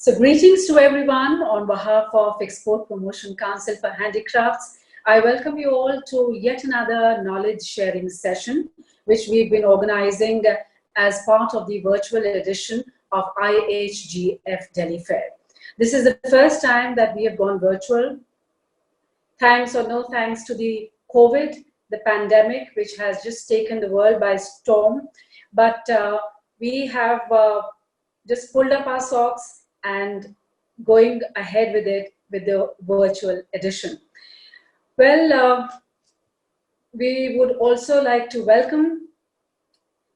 So greetings to everyone on behalf of Export Promotion Council for Handicrafts. I welcome you all to yet another knowledge sharing session, which we've been organizing as part of the virtual edition of IHGF Delhi Fair. This is the first time that we have gone virtual. Thanks or no thanks to the COVID, the pandemic, which has just taken the world by storm. But we have just pulled up our socks and going ahead with it with the virtual edition. Well, we would also like to welcome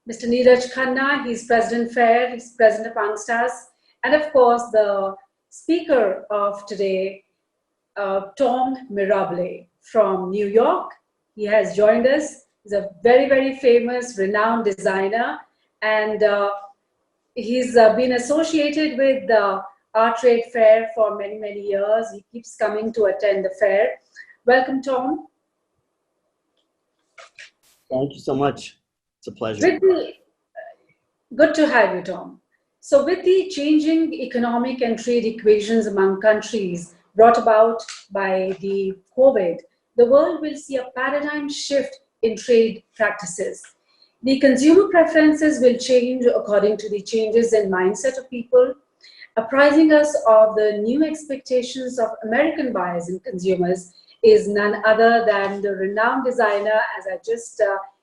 Mr. Neeraj Khanna. He's President Fair, he's President of Angstars, and of course the speaker of today, Tom Mirabile from New York. He has joined us. He's a very, very famous, renowned designer, and he's been associated with the Art Trade Fair for many, many years. He keeps coming to attend the fair. Welcome, Tom. Thank you so much. It's a pleasure. Good to have you, Tom. So with the changing economic and trade equations among countries brought about by the COVID, the world will see a paradigm shift in trade practices. The consumer preferences will change according to the changes in mindset of people, apprising us of the new expectations of American buyers and consumers is none other than the renowned designer, as I just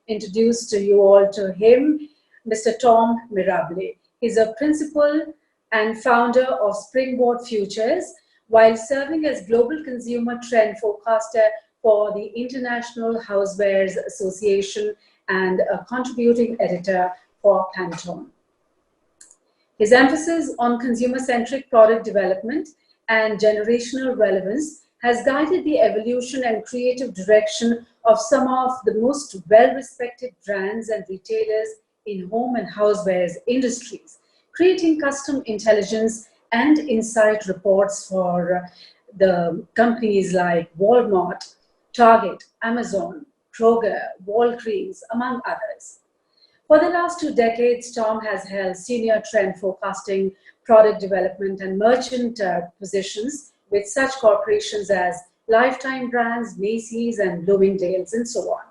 introduced you all to him, Mr. Tom Mirabile. He's a principal and founder of Springboard Futures, while serving as global consumer trend forecaster for the International Housewares Association and a contributing editor for Pantone. His emphasis on consumer-centric product development and generational relevance has guided the evolution and creative direction of some of the most well-respected brands and retailers in home and housewares industries, creating custom intelligence and insight reports for the companies like Walmart, Target, Amazon, Kroger, Walgreens, among others. For the last 2 decades, Tom has held senior trend forecasting, product development, and merchant positions with such corporations as Lifetime Brands, Macy's, and Bloomingdale's, and so on.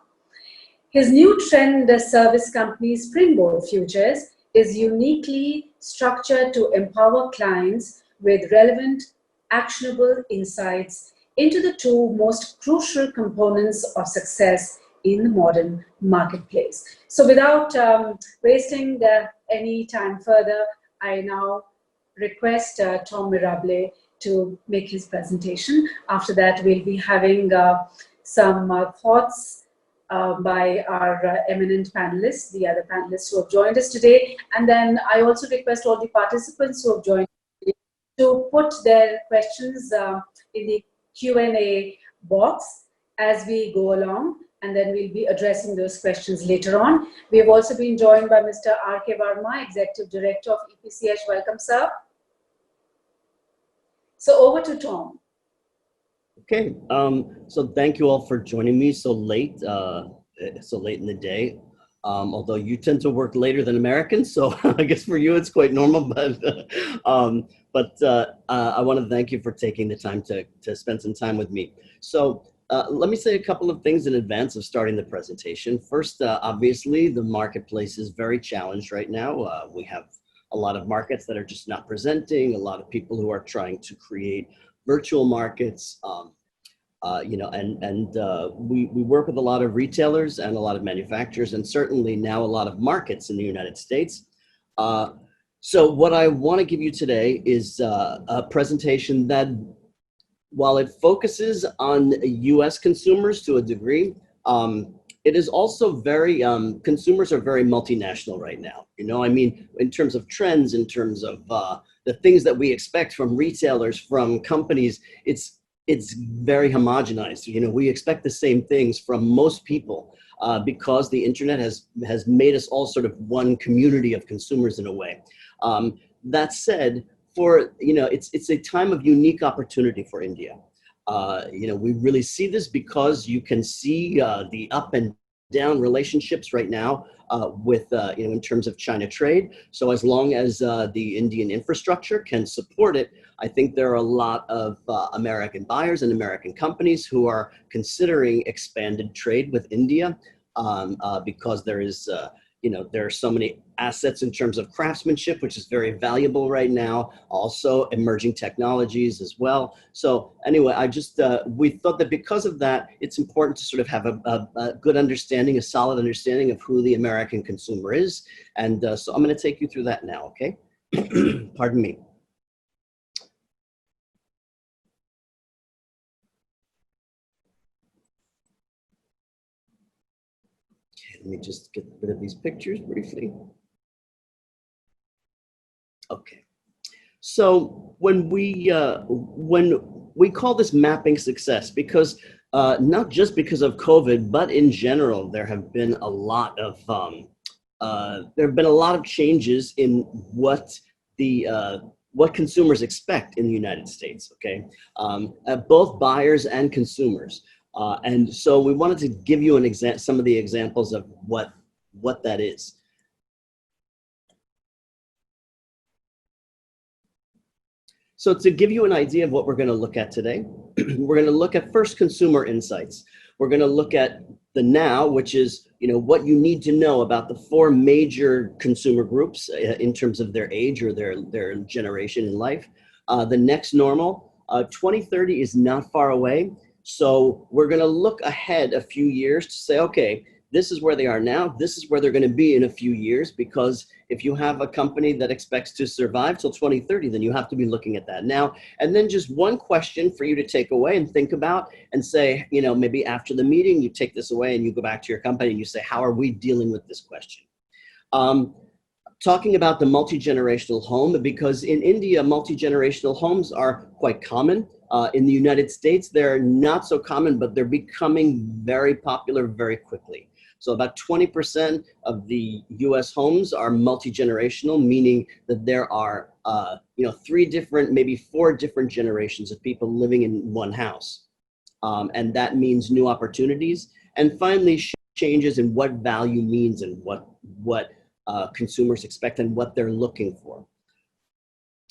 His new trend service company, Springboard Futures, is uniquely structured to empower clients with relevant, actionable insights into the 2 most crucial components of success in the modern marketplace. So without wasting any time further, I now request Tom Mirabile to make his presentation. After that, we'll be having some thoughts by our eminent panelists, the other panelists who have joined us today. And then I also request all the participants who have joined to put their questions in the Q&A box as we go along, and then we'll be addressing those questions later on. We have also been joined by Mr. R.K. Verma, Executive Director of EPCH. Welcome, sir. So over to Tom. Okay, so thank you all for joining me so late in the day. Although you tend to work later than Americans, so I guess for you it's quite normal. But I want to thank you for taking the time to spend some time with me. So let me say a couple of things in advance of starting the presentation. First, obviously, the marketplace is very challenged right now. We have a lot of markets that are just not presenting, a lot of people who are trying to create virtual markets, you know, and we work with a lot of retailers and a lot of manufacturers, and certainly now a lot of markets in the United States. So what I want to give you today is a presentation that, while it focuses on US consumers to a degree, it is also very, consumers are very multinational right now. You know, I mean, in terms of trends, in terms of the things that we expect from retailers, from companies, it's very homogenized. You know, we expect the same things from most people because the internet has made us all sort of one community of consumers in a way. That said, it's a time of unique opportunity for India. You know, we really see this because you can see the up and down relationships right now with, in terms of China trade. So as long as the Indian infrastructure can support it, I think there are a lot of American buyers and American companies who are considering expanded trade with India because there is, there are so many assets in terms of craftsmanship, which is very valuable right now. Also emerging technologies as well. So anyway, we thought that because of that, it's important to sort of have a good understanding, a solid understanding of who the American consumer is. And so I'm going to take you through that now, okay? Pardon me. Let me just get rid of these pictures briefly. Okay. So when we call this mapping success, because not just because of COVID, but in general, there have been a lot of changes in what consumers expect in the United States. Okay, both buyers and consumers. And so we wanted to give you some of the examples of what that is. So to give you an idea of what we're going to look at today, we're going to look at first consumer insights. We're going to look at the now, which is what you need to know about the four major consumer groups in terms of their age or their generation in life. The next normal, 2030 is not far away. So we're going to look ahead a few years to say, okay, this is where they are now. This is where they're going to be in a few years, because if you have a company that expects to survive till 2030, then you have to be looking at that now. And then just one question for you to take away and think about and say, maybe after the meeting, you take this away and you go back to your company and you say, how are we dealing with this question? Talking about the multi-generational home, because in India, multi-generational homes are quite common. In the United States, they're not so common, but they're becoming very popular very quickly. So about 20% of the US homes are multi-generational, meaning that there are, 3 different, maybe 4 different generations of people living in one house. And that means new opportunities. And finally, changes in what value means and what consumers expect and what they're looking for.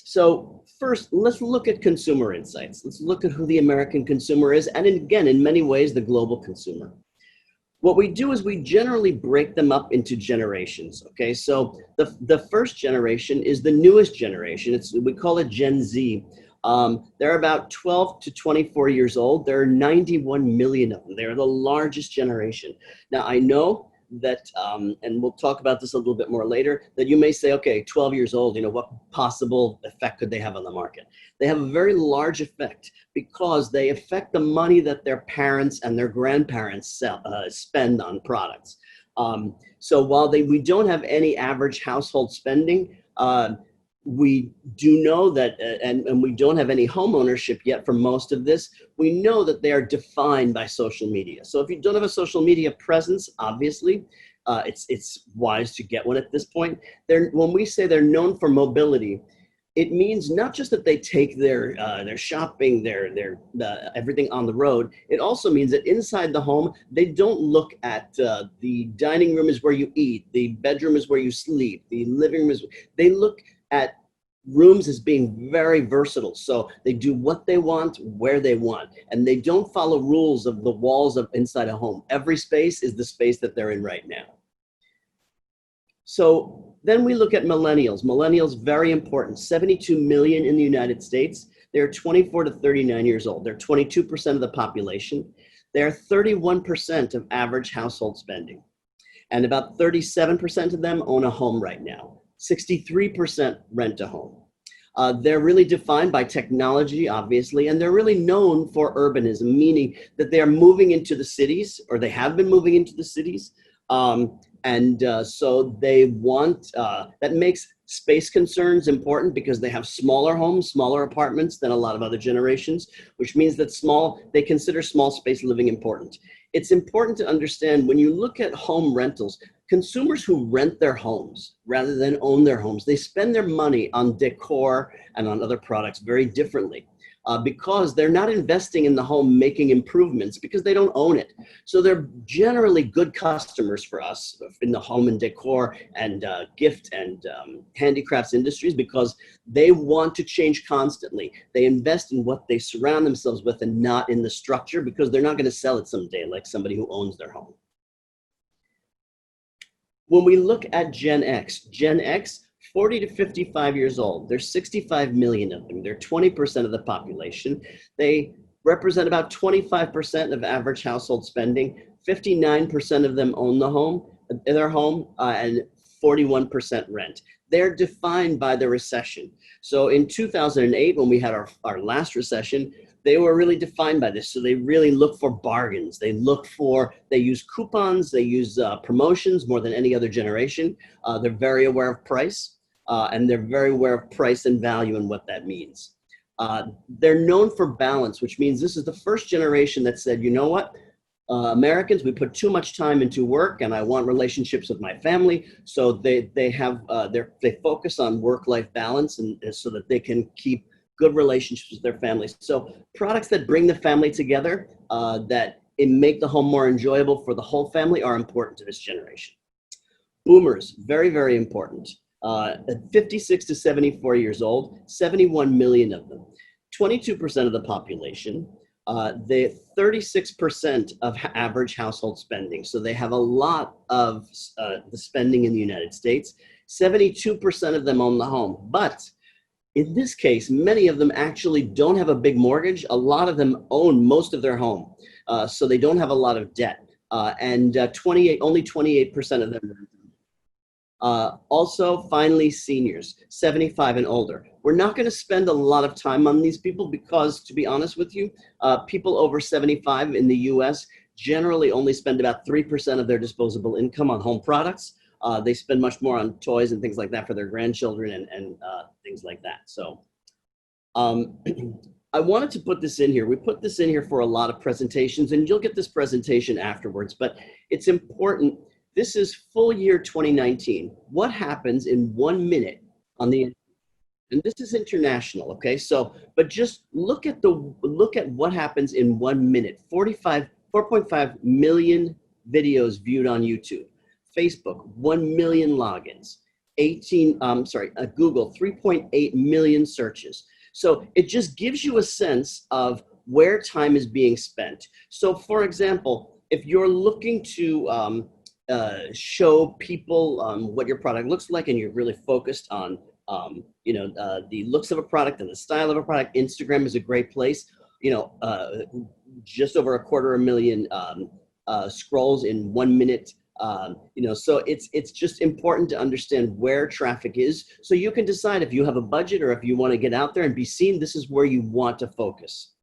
So first, let's look at consumer insights. Let's look at who the American consumer is, and again, in many ways, the global consumer. What we do is we generally break them up into generations, okay? So the first generation is the newest generation. We call it Gen Z. They're about 12 to 24 years old. There are 91 million of them. They're the largest generation. Now, I know that, and we'll talk about this a little bit more later, that you may say, okay, 12 years old, what possible effect could they have on the market? They have a very large effect because they affect the money that their parents and their grandparents spend on products. So while we don't have any average household spending, we do know that, and we don't have any home ownership yet for most of this, we know that they are defined by social media. So if you don't have a social media presence, obviously, it's wise to get one at this point. When we say they're known for mobility, it means not just that they take their shopping, their everything on the road. It also means that inside the home, they don't look at the dining room is where you eat, the bedroom is where you sleep, the living room is, they look at rooms as being very versatile. So they do what they want, where they want, and they don't follow rules of the walls of inside a home. Every space is the space that they're in right now. So then we look at millennials. Millennials, very important, 72 million in the United States. They're 24 to 39 years old. They're 22% of the population. They're 31% of average household spending. And about 37% of them own a home right now. 63% rent a home. They're really defined by technology, obviously, and they're really known for urbanism, meaning that they are moving into the cities, or they have been moving into the cities. So they want, that makes space concerns important because they have smaller homes, smaller apartments than a lot of other generations, which means that they consider small space living important. It's important to understand when you look at home rentals, consumers who rent their homes rather than own their homes, they spend their money on decor and on other products very differently. because they're not investing in the home, making improvements because they don't own it. So they're generally good customers for us in the home and decor and gift and handicrafts industries because they want to change constantly. They invest in what they surround themselves with and not in the structure because they're not going to sell it someday like somebody who owns their home. When we look at Gen X, 40 to 55 years old, there's 65 million of them. They're 20% of the population. They represent about 25% of average household spending. 59% of them own their home, and 41% rent. They're defined by the recession. So in 2008, when we had our last recession, they were really defined by this. So they really look for bargains. They use coupons, they use promotions more than any other generation. They're very aware of price, and they're very aware of price and value and what that means. They're known for balance, which means this is the first generation that said, you know what? Americans, we put too much time into work and I want relationships with my family. So they focus on work-life balance and so that they can keep good relationships with their families. So products that bring the family together, that make the home more enjoyable for the whole family are important to this generation. Boomers, very, very important. 56 to 74 years old, 71 million of them, 22% of the population. They 36% of average household spending. So they have a lot of the spending in the United States. 72% of them own the home. But in this case, many of them actually don't have a big mortgage. A lot of them own most of their home. So they don't have a lot of debt. Only 28% of them. Also, finally, seniors, 75 and older. We're not going to spend a lot of time on these people because, to be honest with you, people over 75 in the US generally only spend about 3% of their disposable income on home products. They spend much more on toys and things like that for their grandchildren and things like that. So I wanted to put this in here. We put this in here for a lot of presentations, and you'll get this presentation afterwards, but it's important. This is full year 2019. What happens in 1 minute on the, and this is international, okay? So, but just look at what happens in 1 minute. 4.5 million videos viewed on YouTube. Facebook, 1 million logins. Google, 3.8 million searches. So it just gives you a sense of where time is being spent. So for example, if you're looking to show people what your product looks like and you're really focused on the looks of a product and the style of a product, Instagram is a great place. Just over 250,000 scrolls in 1 minute. So it's just important to understand where traffic is so you can decide if you have a budget or if you want to get out there and be seen, this is where you want to focus.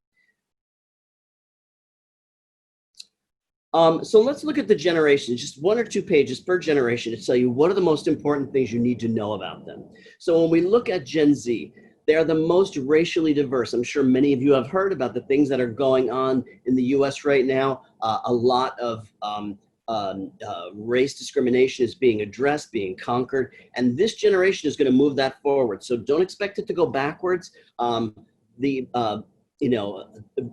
So let's look at the generations, just 1 or 2 pages per generation to tell you what are the most important things you need to know about them. So when we look at Gen Z, they are the most racially diverse. I'm sure many of you have heard about the things that are going on in the US right now. A lot of race discrimination is being addressed, being conquered, and this generation is going to move that forward. So don't expect it to go backwards.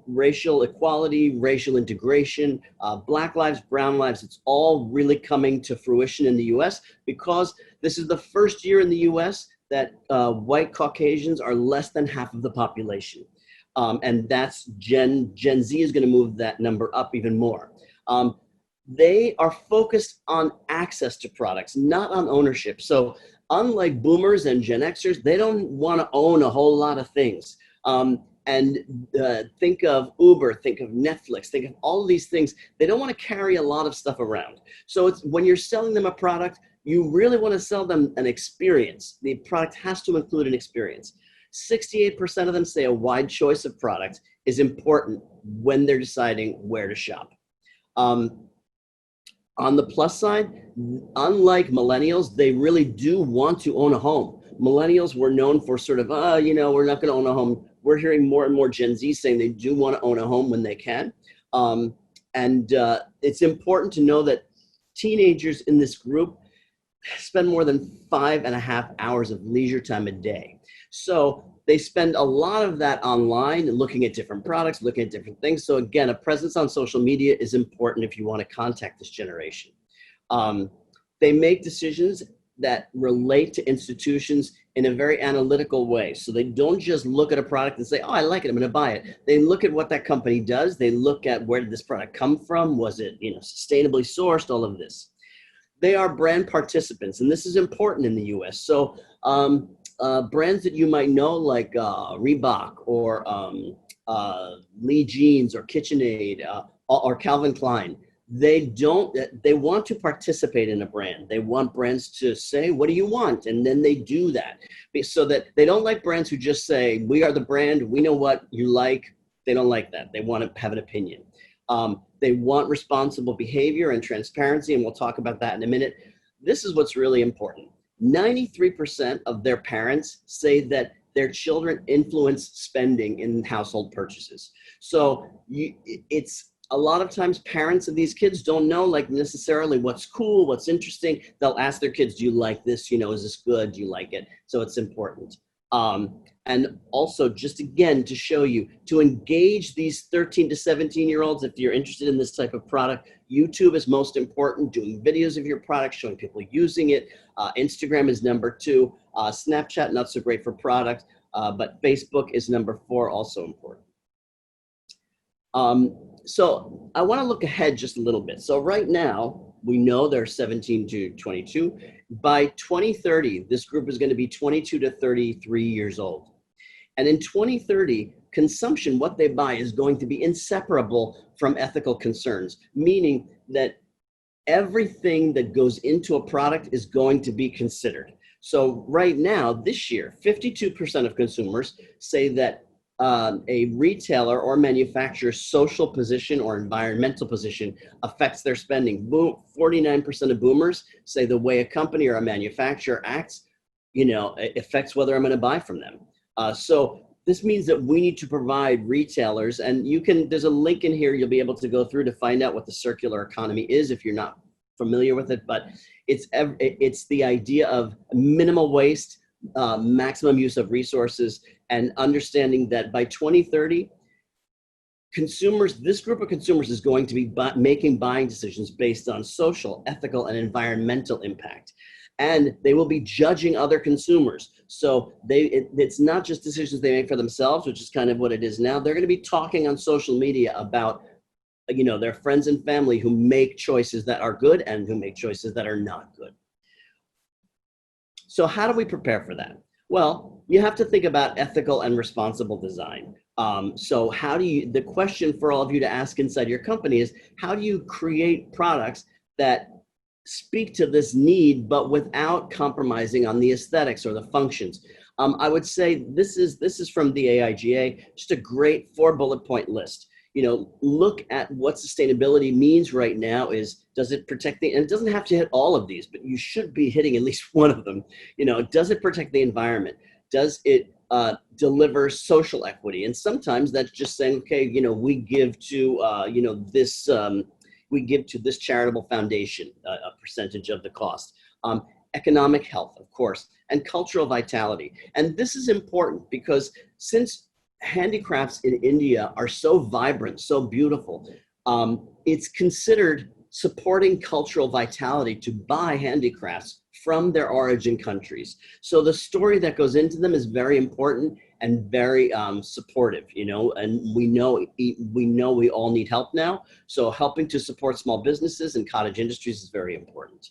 Racial equality, racial integration, Black lives, brown lives, it's all really coming to fruition in the US because this is the first year in the US that white Caucasians are less than half of the population. And that's Gen Z is going to move that number up even more. They are focused on access to products, not on ownership. So unlike boomers and Gen Xers, they don't want to own a whole lot of things. Think of Uber, think of Netflix, think of all of these things. They don't want to carry a lot of stuff around. So it's when you're selling them a product, you really want to sell them an experience. The product has to include an experience. 68% of them say a wide choice of products is important when they're deciding where to shop. On the plus side, unlike millennials, they really do want to own a home. Millennials were known for sort of, we're not going to own a home. We're hearing more and more Gen Z saying they do want to own a home when they can. It's important to know that teenagers in this group spend more than 5.5 hours of leisure time a day. So they spend a lot of that online, looking at different products, looking at different things. So again, a presence on social media is important if you want to contact this generation. They make decisions that relate to institutions in a very analytical way. So they don't just look at a product and say, oh, I like it, I'm going to buy it. They look at what that company does. They look at where did this product come from? Was it, sustainably sourced? All of this. They are brand participants, and this is important in the US. So brands that you might know, like Reebok or Lee Jeans or KitchenAid or Calvin Klein, they want to participate in a brand. They want brands to say, what do you want? And then they do that. So that they don't like brands who just say, we are the brand, we know what you like. They don't like that. They want to have an opinion. They want responsible behavior and transparency, and we'll talk about that in a minute. This is what's really important. 93% of their parents say that their children influence spending in household purchases. So it's a lot of times parents of these kids don't know necessarily what's cool, what's interesting. They'll ask their kids, do you like this? Is this good? Do you like it? So it's important. And also, just again, to show you, to engage these 13 to 17-year-olds, if you're interested in this type of product, YouTube is most important, doing videos of your product, showing people using it. Instagram is number 2. Snapchat, not so great for product, but Facebook is number 4, also important. So I want to look ahead just a little bit. So right now, we know they're 17 to 22. By 2030, this group is going to be 22 to 33 years old. And in 2030, consumption, what they buy, is going to be inseparable from ethical concerns, meaning that everything that goes into a product is going to be considered. So right now, this year, 52% of consumers say that a retailer or manufacturer's social position or environmental position affects their spending. 49% of boomers say the way a company or a manufacturer acts, it affects whether I'm going to buy from them. So this means that we need to provide retailers, and there's a link in here you'll be able to go through to find out what the circular economy is if you're not familiar with it, but it's the idea of minimal waste, maximum use of resources, and understanding that by 2030, this group of consumers is going to be making buying decisions based on social, ethical, and environmental impact. And they will be judging other consumers. So it's not just decisions they make for themselves, which is kind of what it is now. They're going to be talking on social media about their friends and family who make choices that are good and who make choices that are not good. So how do we prepare for that? Well, you have to think about ethical and responsible design. So the question for all of you to ask inside your company is, how do you create products that speak to this need, but without compromising on the aesthetics or the functions? I would say this is from the AIGA, just a great 4 bullet point list. Look at what sustainability means right now. Does it protect and it doesn't have to hit all of these, but you should be hitting at least one of them. Does it protect the environment? Does it deliver social equity? And sometimes that's just saying, okay, we give to, we give to this charitable foundation a percentage of the cost. Economic health, of course, and cultural vitality. And this is important because since handicrafts in India are so vibrant, so beautiful, it's considered supporting cultural vitality to buy handicrafts from their origin countries. So the story that goes into them is very important and very supportive, and we know we all need help now. So helping to support small businesses and cottage industries is very important.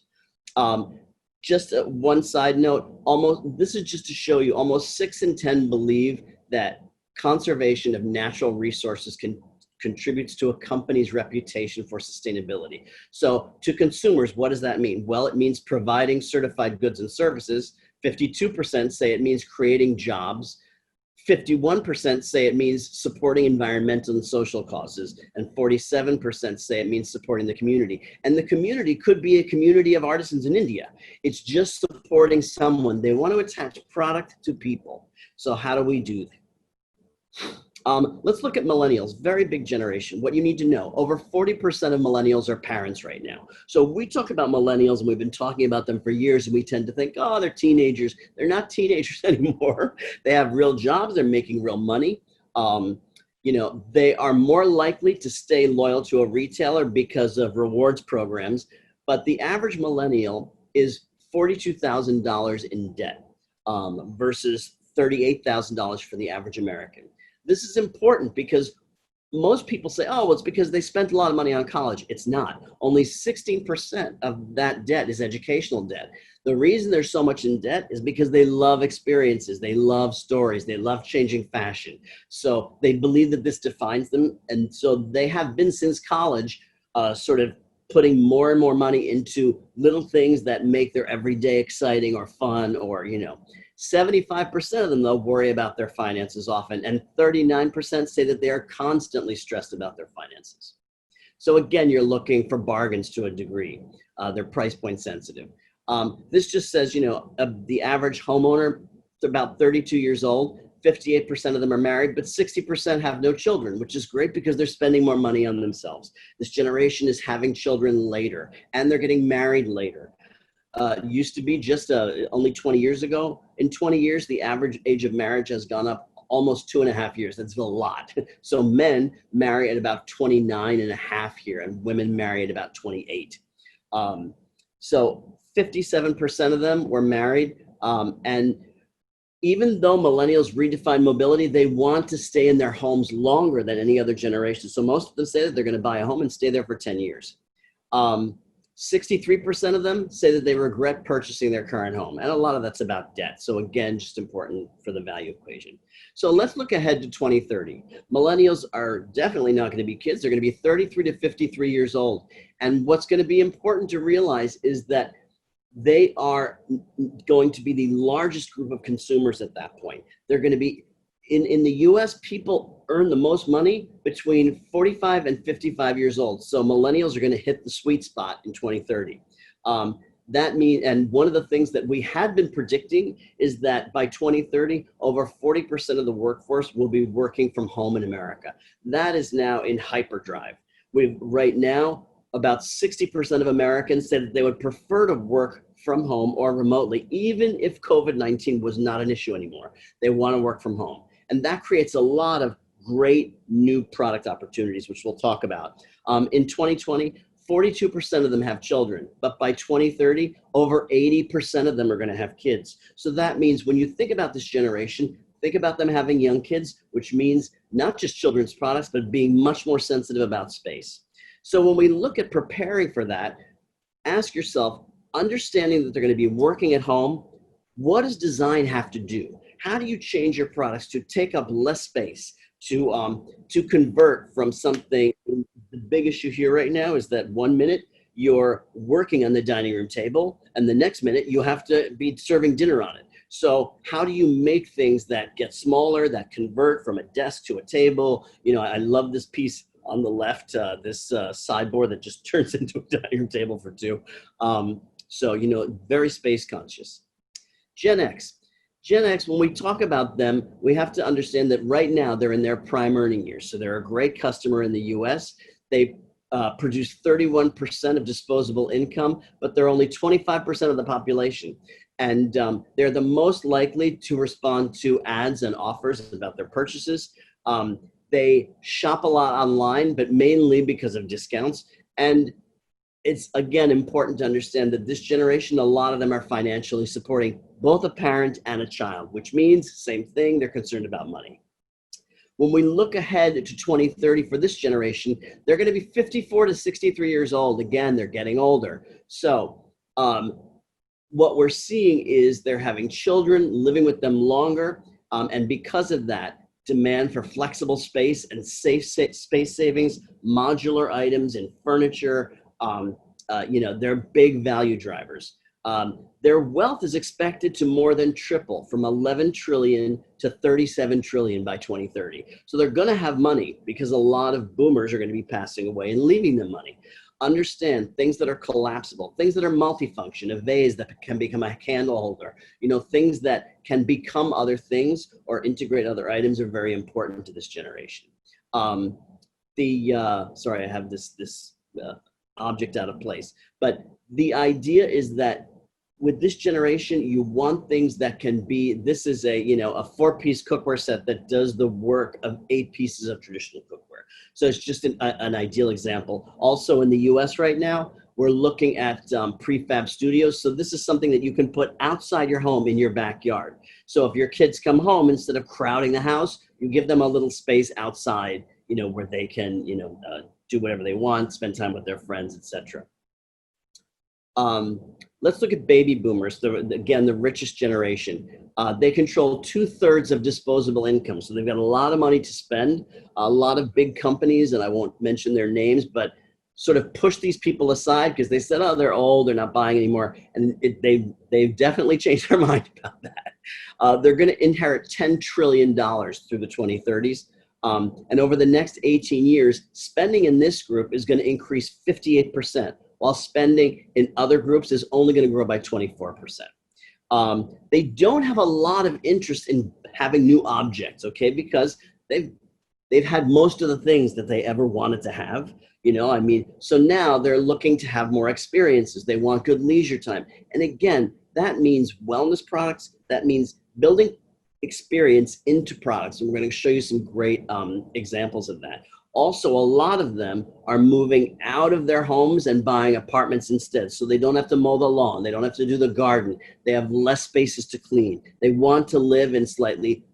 Just one side note, this is just to show you, almost 6 in 10 believe that conservation of natural resources contributes to a company's reputation for sustainability. So to consumers, what does that mean? Well, it means providing certified goods and services. 52% say it means creating jobs. 51% say it means supporting environmental and social causes, and 47% say it means supporting the community. And the community could be a community of artisans in India. It's just supporting someone. They want to attach product to people. So how do we do that? Let's look at millennials, very big generation. What you need to know, over 40% of millennials are parents right now. So we talk about millennials and we've been talking about them for years and we tend to think, oh, they're teenagers. They're not teenagers anymore. They have real jobs, they're making real money. They are more likely to stay loyal to a retailer because of rewards programs, but the average millennial is $42,000 in debt versus $38,000 for the average American. This is important because most people say, oh, well, it's because they spent a lot of money on college. It's not. Only 16% of that debt is educational debt. The reason there's so much in debt is because they love experiences. They love stories. They love changing fashion. So they believe that this defines them. And so they have been since college sort of putting more and more money into little things that make their everyday exciting or fun or, 75% of them, though, worry about their finances often, and 39% say that they are constantly stressed about their finances. So again, you're looking for bargains to a degree. They're price point sensitive. This just says, the average homeowner, about 32 years old, 58% of them are married, but 60% have no children, which is great because they're spending more money on themselves. This generation is having children later, and they're getting married later. Used to be just only 20 years ago. In 20 years, the average age of marriage has gone up almost 2.5 years. That's a lot. So men marry at about 29 and a half here, and women marry at about 28. So 57% of them were married. And even though millennials redefine mobility, they want to stay in their homes longer than any other generation. So most of them say that they're going to buy a home and stay there for 10 years. 63% of them say that they regret purchasing their current home. And a lot of that's about debt. So again, just important for the value equation. So let's look ahead to 2030. Millennials are definitely not going to be kids. They're going to be 33 to 53 years old. And what's going to be important to realize is that they are going to be the largest group of consumers at that point. They're going to be in the US, people earn the most money between 45 and 55 years old. So millennials are going to hit the sweet spot in 2030. That means, and one of the things that we had been predicting is that by 2030, over 40% of the workforce will be working from home in America. That is now in hyperdrive. Right now, about 60% of Americans said that they would prefer to work from home or remotely, even if COVID-19 was not an issue anymore. They want to work from home. And that creates a lot of great new product opportunities, which we'll talk about. In 2020, 42% of them have children, but by 2030, over 80% of them are going to have kids. So that means when you think about this generation, think about them having young kids, which means not just children's products, but being much more sensitive about space. So when we look at preparing for that, ask yourself, understanding that they're going to be working at home, what does design have to do? How do you change your products to take up less space, to convert from something? The big issue here right now is that 1 minute you're working on the dining room table, and the next minute you have to be serving dinner on it. So how do you make things that get smaller, that convert from a desk to a table? I love this piece on the left, this sideboard that just turns into a dining room table for two. Very space conscious. Gen X, when we talk about them, we have to understand that right now they're in their prime earning years. So they're a great customer in the US. They produce 31% of disposable income, but they're only 25% of the population. And they're the most likely to respond to ads and offers about their purchases. They shop a lot online, but mainly because of discounts. And it's, again, important to understand that this generation, a lot of them are financially supporting both a parent and a child, which means, same thing, they're concerned about money. When we look ahead to 2030 for this generation, they're going to be 54 to 63 years old. Again, they're getting older. So what we're seeing is they're having children, living with them longer, and because of that, demand for flexible space and safe space savings, modular items and furniture, they're big value drivers. Their wealth is expected to more than triple from 11 trillion to 37 trillion by 2030. So they're going to have money because a lot of boomers are going to be passing away and leaving them money. understand things that are collapsible, things that are multifunction, a vase that can become a candle holder, things that can become other things or integrate other items are very important to this generation. Sorry, I have this object out of place, but the idea is that with this generation, you want things that can be, this is a 4-piece cookware set that does the work of 8 pieces of traditional cookware. So it's just an ideal example. Also in the US right now, we're looking at prefab studios. So this is something that you can put outside your home in your backyard. So if your kids come home, instead of crowding the house, you give them a little space outside, where they can, do whatever they want, spend time with their friends, etc. Let's look at baby boomers, again, the richest generation. They control 2/3 of disposable income. So they've got a lot of money to spend. A lot of big companies, and I won't mention their names, but sort of push these people aside because they said, oh, they're old, they're not buying anymore. And they've definitely changed their mind about that. They're going to inherit $10 trillion through the 2030s. And over the next 18 years, spending in this group is going to increase 58%. While spending in other groups is only going to grow by 24%. They don't have a lot of interest in having new objects, okay, because they've had most of the things that they ever wanted to have, so now they're looking to have more experiences. They want good leisure time. And again, that means wellness products. That means building experience into products. And we're going to show you some great examples of that. Also, a lot of them are moving out of their homes and buying apartments instead. So they don't have to mow the lawn. They don't have to do the garden. They have less spaces to clean. They want to live in slightly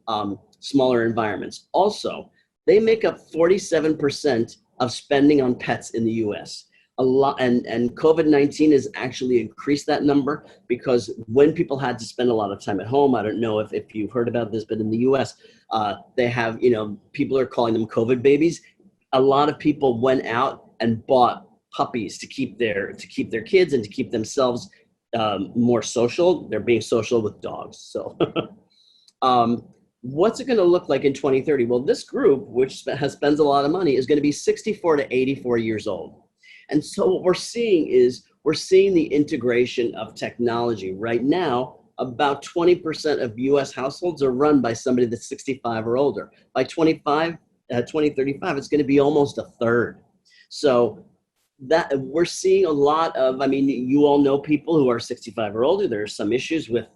smaller environments. Also, they make up 47% of spending on pets in the US. A lot, and COVID-19 has actually increased that number because when people had to spend a lot of time at home, I don't know if you've heard about this, but in the US, they have, people are calling them COVID babies. A lot of people went out and bought puppies to keep their kids and to keep themselves more social. They're being social with dogs. So what's it going to look like in 2030? Well, this group, which spends a lot of money, is going to be 64 to 84 years old. And so what we're seeing the integration of technology. Right now, about 20% of US households are run by somebody that's 65 or older. By 2035, it's going to be almost a third. So that we're seeing a lot of, you all know people who are 65 or older. There are some issues with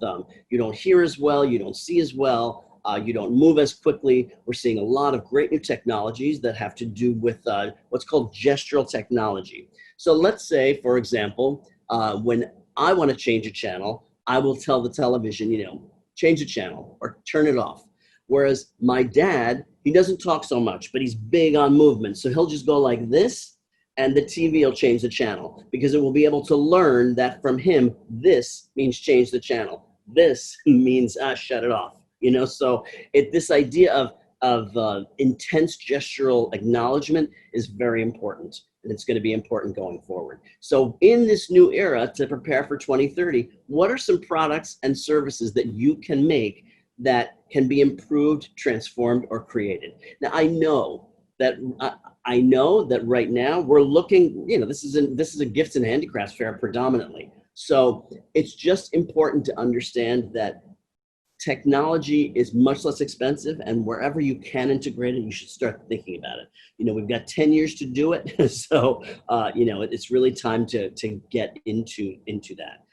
you don't hear as well, you don't see as well, you don't move as quickly. We're seeing a lot of great new technologies that have to do with what's called gestural technology. So let's say, for example, when I want to change a channel, I will tell the television, change the channel or turn it off. Whereas my dad, he doesn't talk so much, but he's big on movement. So he'll just go like this and the TV will change the channel because it will be able to learn that from him, this means change the channel. This means shut it off. So this idea of intense gestural acknowledgement is very important, and it's going to be important going forward. So in this new era, to prepare for 2030, what are some products and services that you can make that can be improved, transformed, or created? Now, I know that right now we're looking, this is a gifts and handicrafts fair predominantly. So it's just important to understand that technology is much less expensive, and wherever you can integrate it, you should start thinking about it. We've got 10 years to do it. So, it's really time to get into that.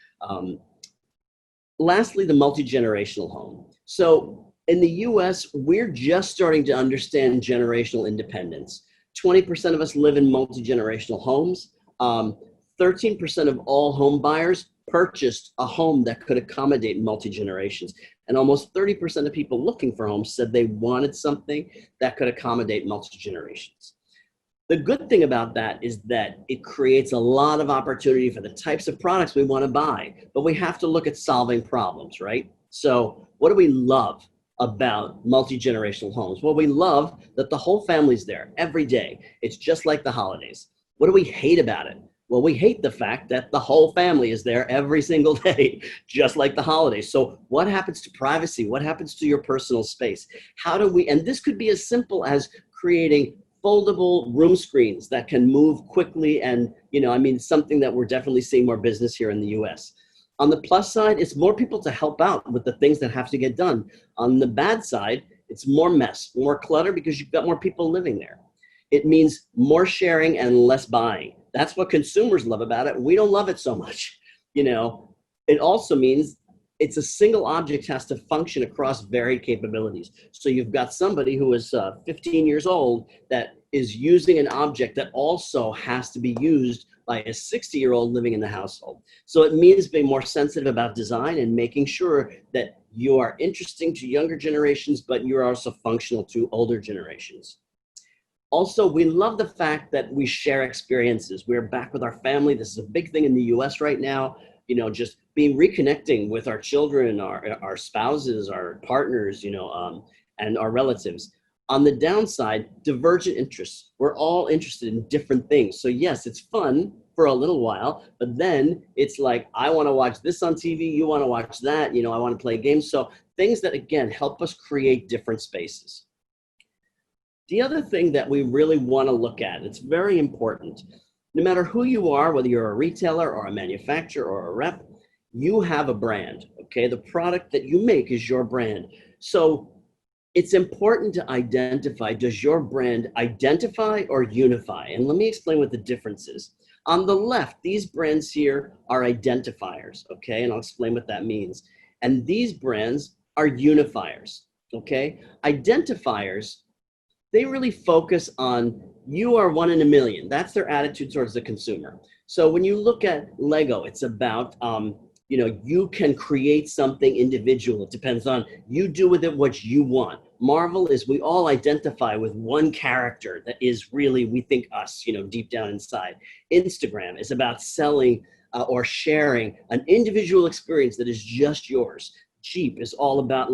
Lastly, the multi-generational home. So in the US, we're just starting to understand generational independence. 20% of us live in multi-generational homes. 13% of all home buyers purchased a home that could accommodate multi-generations. And almost 30% of people looking for homes said they wanted something that could accommodate multi-generations. The good thing about that is that it creates a lot of opportunity for the types of products we want to buy, but we have to look at solving problems, right? So what do we love about multi-generational homes? Well, we love that the whole family's there every day. It's just like the holidays. What do we hate about it? Well, we hate the fact that the whole family is there every single day, just like the holidays. So what happens to privacy? What happens to your personal space? How do we, and this could be as simple as creating foldable room screens that can move quickly and, something that we're definitely seeing more business here in the US. On the plus side, it's more people to help out with the things that have to get done. On the bad side, it's more mess, more clutter because you've got more people living there. It means more sharing and less buying. That's what consumers love about it. We don't love it so much. It also means it's a single object has to function across varied capabilities. So you've got somebody who is 15 years old that is using an object that also has to be used by a 60-year-old living in the household. So it means being more sensitive about design and making sure that you are interesting to younger generations, but you're also functional to older generations. Also, we love the fact that we share experiences. We're back with our family. This is a big thing in the US right now. Just being reconnecting with our children, our spouses, our partners, and our relatives. On the downside, divergent interests. We're all interested in different things. So yes, it's fun for a little while, but then it's like, I want to watch this on TV, you want to watch that, I want to play games. So things that, again, help us create different spaces. The other thing that we really want to look at, it's very important, no matter who you are, whether you're a retailer or a manufacturer or a rep, you have a brand, okay? The product that you make is your brand. So it's important to identify, does your brand identify or unify? And let me explain what the difference is. On the left, these brands here are identifiers, okay? And I'll explain what that means. And these brands are unifiers, okay? Identifiers, they really focus on you are one in a million. That's their attitude towards the consumer. So when you look at Lego, it's about, you can create something individual. It depends on you do with it what you want. Marvel is we all identify with one character that is really, we think us, deep down inside. Instagram is about selling or sharing an individual experience that is just yours. Jeep is all about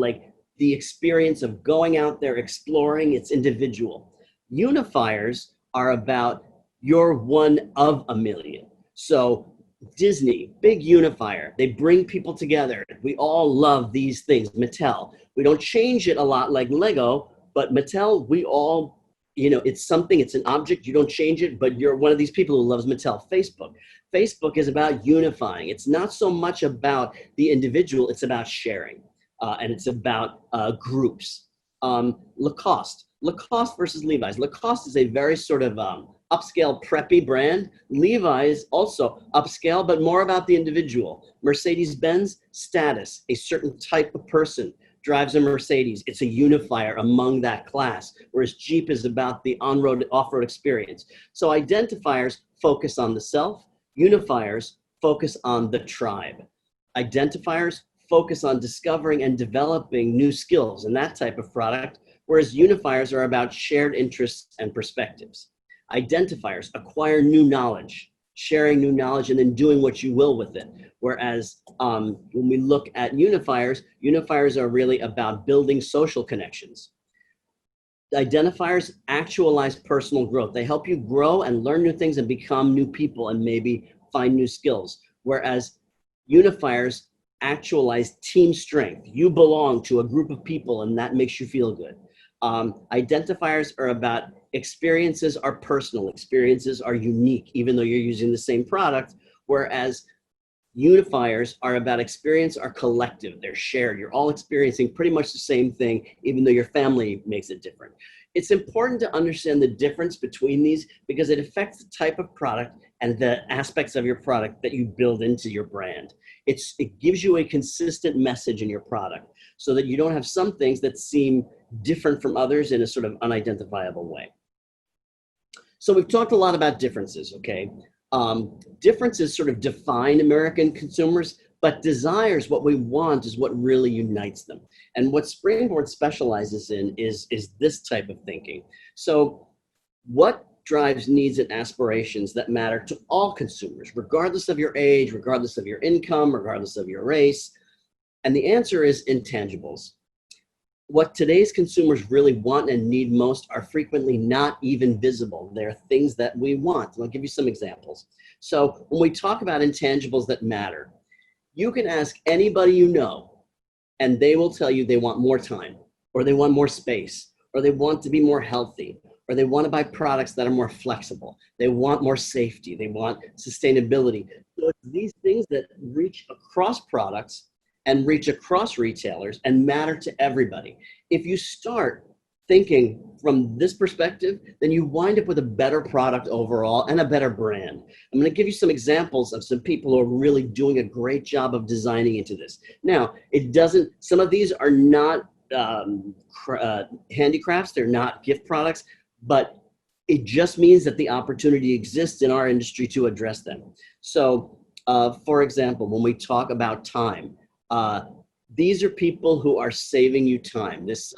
the experience of going out there, exploring. It's individual. Unifiers are about you're one of a million. So Disney, big unifier. They bring people together. We all love these things. Mattel, we don't change it a lot like Lego, but Mattel, we all, it's something, it's an object. You don't change it, but you're one of these people who loves Mattel. Facebook is about unifying. It's not so much about the individual. It's about sharing. And it's about groups. Lacoste versus Levi's. Lacoste is a very sort of upscale preppy brand. Levi's also upscale, but more about the individual. Mercedes-Benz, status. A certain type of person drives a Mercedes. It's a unifier among that class, whereas Jeep is about the on-road, off-road experience. So identifiers focus on the self. Unifiers focus on the tribe. Identifiers focus on discovering and developing new skills and that type of product, whereas unifiers are about shared interests and perspectives. Identifiers acquire new knowledge, sharing new knowledge and then doing what you will with it. Whereas when we look at unifiers are really about building social connections. Identifiers actualize personal growth. They help you grow and learn new things and become new people and maybe find new skills. Whereas unifiers actualize team strength. You belong to a group of people and that makes you feel good. Identifiers are about experiences are personal, experiences are unique, even though you're using the same product, whereas unifiers are about experience are collective, they're shared. You're all experiencing pretty much the same thing, even though your family makes it different. It's important to understand the difference between these because it affects the type of product and the aspects of your product that you build into your brand. It gives you a consistent message in your product so that you don't have some things that seem different from others in a sort of unidentifiable way. So we've talked a lot about differences, okay? Differences sort of define American consumers, but desires, what we want, is what really unites them. And what Springboard specializes in is this type of thinking. So what drives needs and aspirations that matter to all consumers, regardless of your age, regardless of your income, regardless of your race? And the answer is intangibles. What today's consumers really want and need most are frequently not even visible. They're things that we want. And I'll give you some examples. So when we talk about intangibles that matter, you can ask anybody you know, and they will tell you they want more time, or they want more space, or they want to be more healthy, or they want to buy products that are more flexible. They want more safety. They want sustainability. So it's these things that reach across products and reach across retailers and matter to everybody. If you start thinking from this perspective, then you wind up with a better product overall and a better brand. I'm going to give you some examples of some people who are really doing a great job of designing into this. Now, some of these are not handicrafts, they're not gift products, but it just means that the opportunity exists in our industry to address them. So, for example, when we talk about time, these are people who are saving you time. This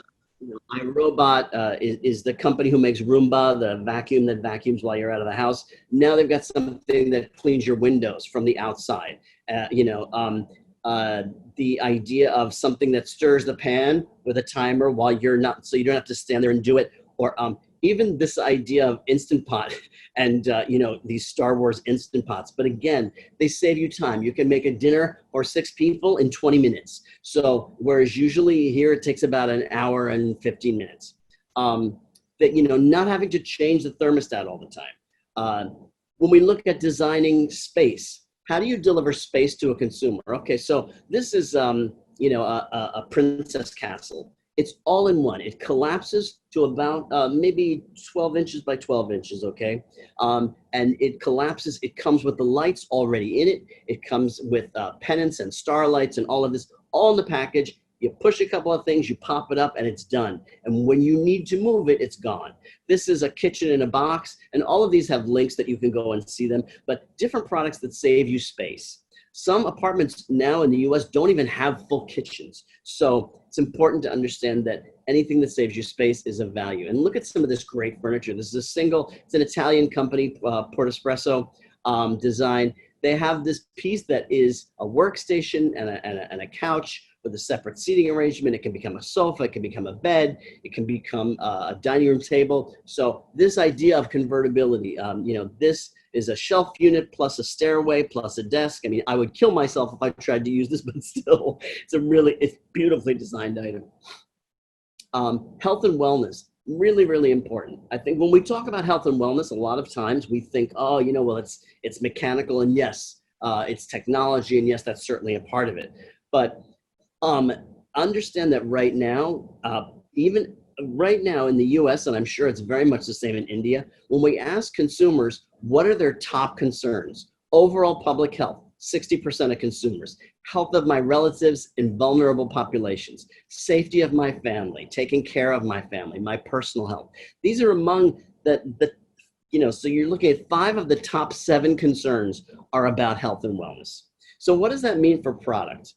iRobot is the company who makes Roomba, the vacuum that vacuums while you're out of the house. Now they've got something that cleans your windows from the outside. The idea of something that stirs the pan with a timer while you're not, so you don't have to stand there and do it. Or even this idea of Instant Pot and, these Star Wars Instant Pots. But again, they save you time. You can make a dinner for 6 people in 20 minutes. So whereas usually here it takes about an hour and 15 minutes. Not having to change the thermostat all the time. When we look at designing space, how do you deliver space to a consumer? Okay, so this is, a princess castle. It's all in one. It collapses to about maybe 12 inches by 12 inches, okay? And it collapses. It comes with the lights already in it. It comes with pennants and starlights and all of this, all in the package. You push a couple of things, you pop it up, and it's done. And when you need to move it, it's gone. This is a kitchen in a box, and all of these have links that you can go and see them, but different products that save you space. Some apartments now in the US don't even have full kitchens. So it's important to understand that anything that saves you space is of value. And look at some of this great furniture. This is it's an Italian company, Porto Espresso design. They have this piece that is a workstation and a couch with a separate seating arrangement. It can become a sofa, it can become a bed, it can become a dining room table. So this idea of convertibility, this is a shelf unit plus a stairway plus a desk. I mean, I would kill myself if I tried to use this, but still, it's beautifully designed item. Health and wellness, really, really important. I think when we talk about health and wellness, a lot of times we think, it's mechanical, and yes, it's technology, and yes, that's certainly a part of it. But understand that right now, even right now in the US, and I'm sure it's very much the same in India, when we ask consumers, what are their top concerns? Overall public health, 60% of consumers. Health of my relatives in vulnerable populations. Safety of my family, taking care of my family, my personal health. These are among so you're looking at 5 of the top 7 concerns are about health and wellness. So what does that mean for product?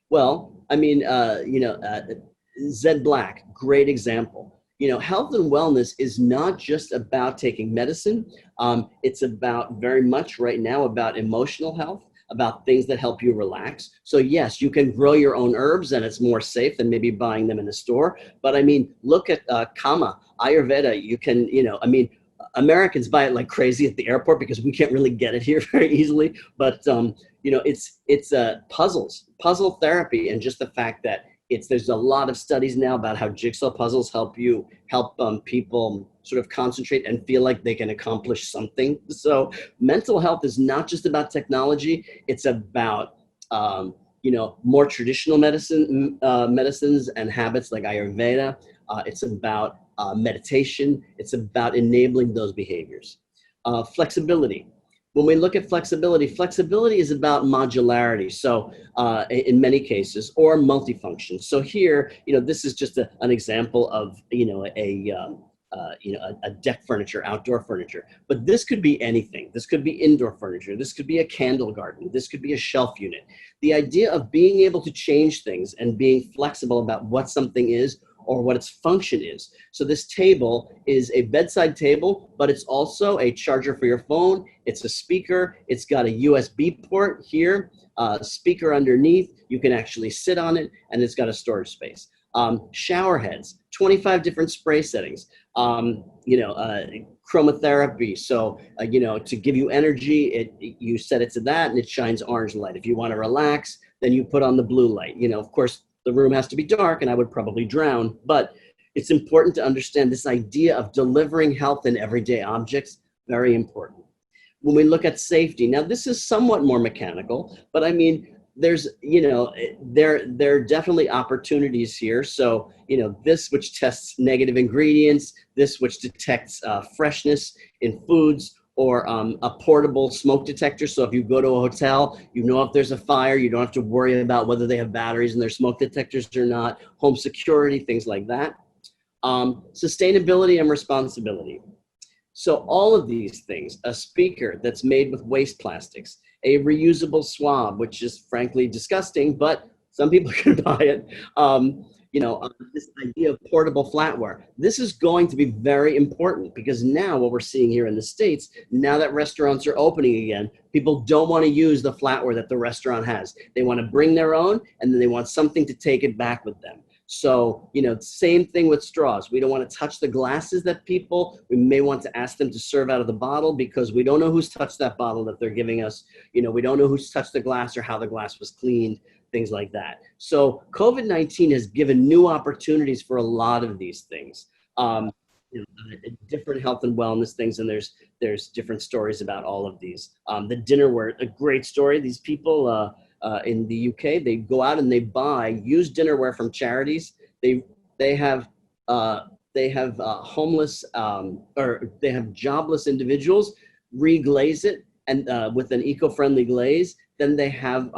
Well, I mean, Zed Black, great example. Health and wellness is not just about taking medicine. It's about very much right now about emotional health, about things that help you relax. So yes, you can grow your own herbs and it's more safe than maybe buying them in a store. But I mean, look at Kama, Ayurveda. You can, Americans buy it like crazy at the airport because we can't really get it here very easily. But, it's puzzle therapy, and just the fact that there's a lot of studies now about how jigsaw puzzles help people sort of concentrate and feel like they can accomplish something. So mental health is not just about technology. It's about, more traditional medicines and habits like Ayurveda. It's about meditation. It's about enabling those behaviors. Flexibility. When we look at flexibility is about modularity. So in many cases, or multifunction. So here, this is just an example of, a deck furniture, outdoor furniture. But this could be anything. This could be indoor furniture. This could be a candle garden. This could be a shelf unit. The idea of being able to change things and being flexible about what something is or what its function is. So this table is a bedside table, but it's also a charger for your phone. It's a speaker. It's got a USB port here, speaker underneath. You can actually sit on it, and it's got a storage space. Shower heads, 25 different spray settings, chromotherapy. So, to give you energy, you set it to that and it shines orange light. If you want to relax, then you put on the blue light. Of course, the room has to be dark and I would probably drown, but it's important to understand this idea of delivering health in everyday objects, very important. When we look at safety, now this is somewhat more mechanical, but I mean, there's, there are definitely opportunities here. So, this which tests negative ingredients, this which detects freshness in foods, or a portable smoke detector. So if you go to a hotel, if there's a fire, you don't have to worry about whether they have batteries in their smoke detectors or not. Home security, things like that. Sustainability and responsibility. So all of these things, a speaker that's made with waste plastics, a reusable swab, which is frankly disgusting, but some people can buy it. This idea of portable flatware. This is going to be very important because now what we're seeing here in the States, now that restaurants are opening again, people don't want to use the flatware that the restaurant has. They want to bring their own, and then they want something to take it back with them. So, same thing with straws. We don't want to touch the glasses that we may want to ask them to serve out of the bottle because we don't know who's touched that bottle that they're giving us. We don't know who's touched the glass or how the glass was cleaned, things like that. So COVID-19 has given new opportunities for a lot of these things. Different health and wellness things, and there's different stories about all of these. The dinnerware, a great story. These people, in the UK, they go out and they buy used dinnerware from charities. They have homeless or they have jobless individuals reglaze it and with an eco-friendly glaze. Then they have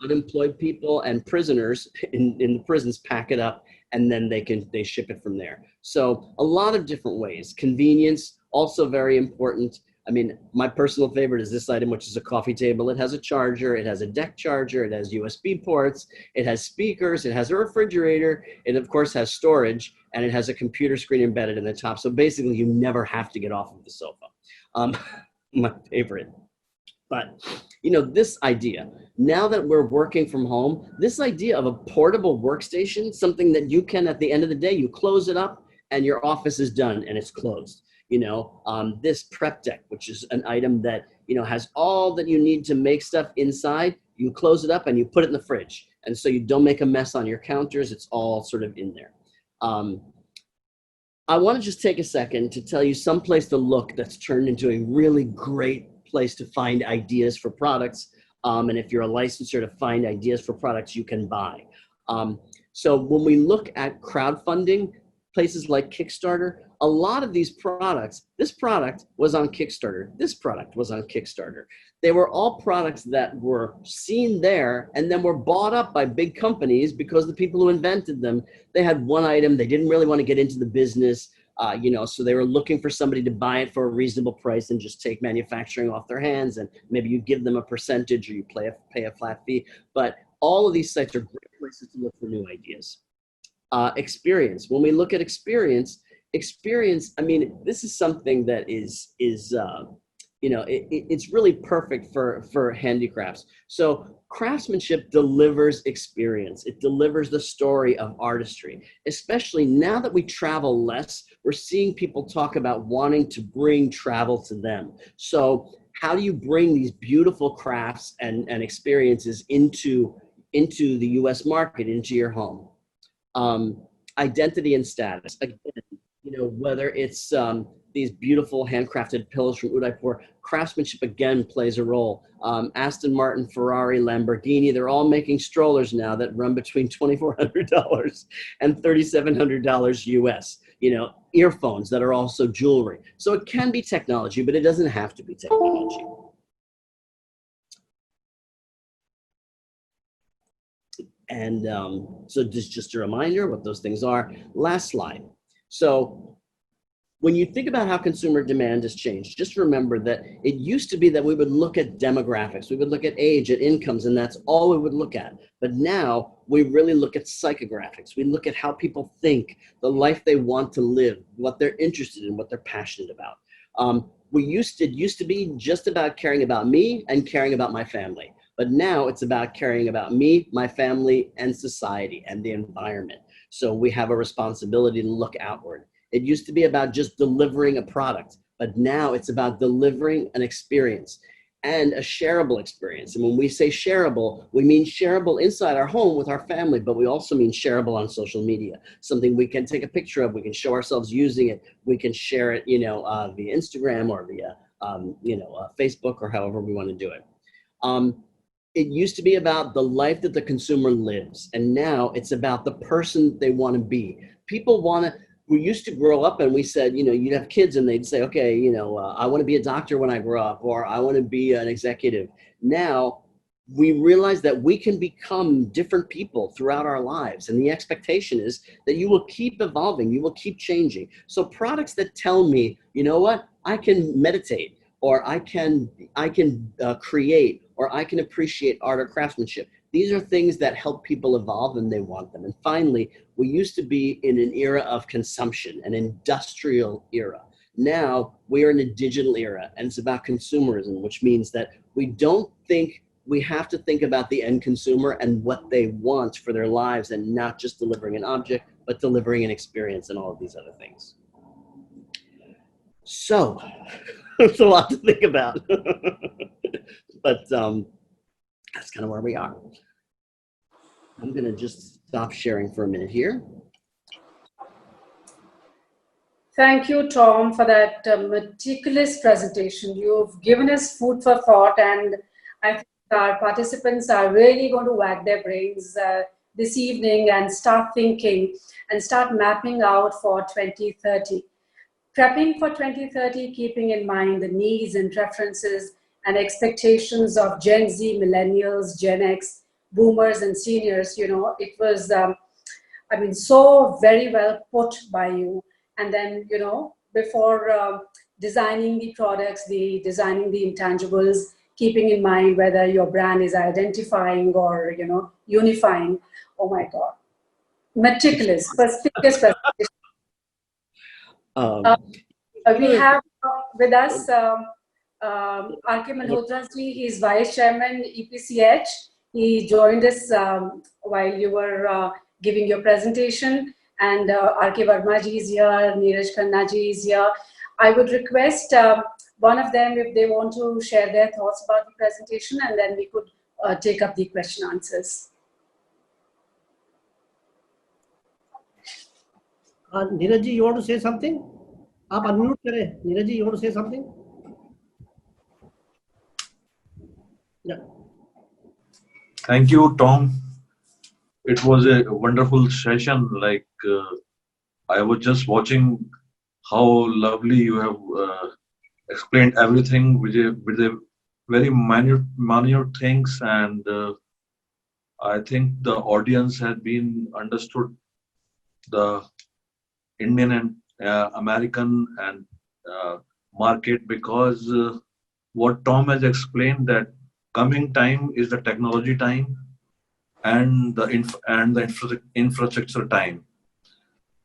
unemployed people and prisoners in the prisons pack it up, and then they ship it from there. So a lot of different ways. Convenience, also very important. I mean, my personal favorite is this item, which is a coffee table. It has a charger, it has a deck charger, it has USB ports, it has speakers, it has a refrigerator, it of course has storage, and it has a computer screen embedded in the top. So basically you never have to get off of the sofa. My favorite. But, this idea, now that we're working from home, this idea of a portable workstation, something that you can, at the end of the day, you close it up and your office is done and it's closed. This prep deck, which is an item that, has all that you need to make stuff inside, you close it up and you put it in the fridge. And so you don't make a mess on your counters. It's all sort of in there. I want to just take a second to tell you some place to look that's turned into a really great place to find ideas for products. And if you're a licensor, to find ideas for products you can buy. So when we look at crowdfunding, places like Kickstarter, a lot of these products, this product was on Kickstarter, this product was on Kickstarter. They were all products that were seen there and then were bought up by big companies because the people who invented them, they had one item, they didn't really want to get into the business, so they were looking for somebody to buy it for a reasonable price and just take manufacturing off their hands, and maybe you give them a percentage or you pay a flat fee. But all of these sites are great places to look for new ideas. Experience. When we look at experience, I mean, this is something that is it's really perfect for handicrafts. So craftsmanship delivers experience. It delivers the story of artistry. Especially now that we travel less, we're seeing people talk about wanting to bring travel to them. So how do you bring these beautiful crafts and experiences into the US market, into your home? Identity and status. Again, whether it's these beautiful handcrafted pillows from Udaipur, craftsmanship again plays a role. Aston Martin, Ferrari, Lamborghini, they're all making strollers now that run between $2,400 and $3,700 US. Earphones that are also jewelry. So it can be technology, but it doesn't have to be technology. And so just a reminder what those things are. Last slide. So when you think about how consumer demand has changed, just remember that it used to be that we would look at demographics, we would look at age, at incomes, and that's all we would look at. But now we really look at psychographics. We look at how people think, the life they want to live, what they're interested in, what they're passionate about. It used to be just about caring about me and caring about my family. But now it's about caring about me, my family, and society and the environment. So we have a responsibility to look outward. It used to be about just delivering a product, but now it's about delivering an experience. and a shareable experience. And when we say shareable, we mean shareable inside our home with our family, but we also mean shareable on social media, something we can take a picture of, we can show ourselves using it, we can share it, via Instagram or via, Facebook or however we want to do it. It used to be about the life that the consumer lives, and now it's about the person they want to be. People want to, we used to grow up and we said, you'd have kids and they'd say, okay, I want to be a doctor when I grow up, or I want to be an executive. Now we realize that we can become different people throughout our lives. And the expectation is that you will keep evolving, you will keep changing. So products that tell me, you know what, I can meditate, or I can create, or I can appreciate art or craftsmanship. These are things that help people evolve, and they want them. And finally, we used to be in an era of consumption, an industrial era. Now we are in a digital era, and it's about consumerism, which means that we have to think about the end consumer and what they want for their lives, and not just delivering an object, but delivering an experience and all of these other things. So it's a lot to think about, but that's kind of where we are. I'm going to just stop sharing for a minute here. Thank you, Tom, for that meticulous presentation. You've given us food for thought, and I think our participants are really going to wag their brains this evening and start thinking and start mapping out for 2030. Prepping for 2030, keeping in mind the needs and preferences and expectations of Gen Z, millennials, Gen X, boomers and seniors. It was, so very well put by you. And then, before designing the products, designing the intangibles, keeping in mind whether your brand is identifying or, unifying. Oh my God. Meticulous, perspicuous presentation. We have with us R.K. Malhotra ji. He is Vice Chairman, EPCH. He joined us while you were giving your presentation. And R.K. Verma ji is here, Neeraj Khanna ji is here. I would request one of them if they want to share their thoughts about the presentation, and then we could take up the question answers. Neeraj ji, you want to say something? आप unmute करें. Neeraj ji, you want to say something? Yeah. Thank you, Tom. It was a wonderful session. I was just watching how lovely you have explained everything with a very minute things, and I think the audience has been understood the Indian and American and market, because what Tom has explained, that coming time is the technology time and the infrastructure time.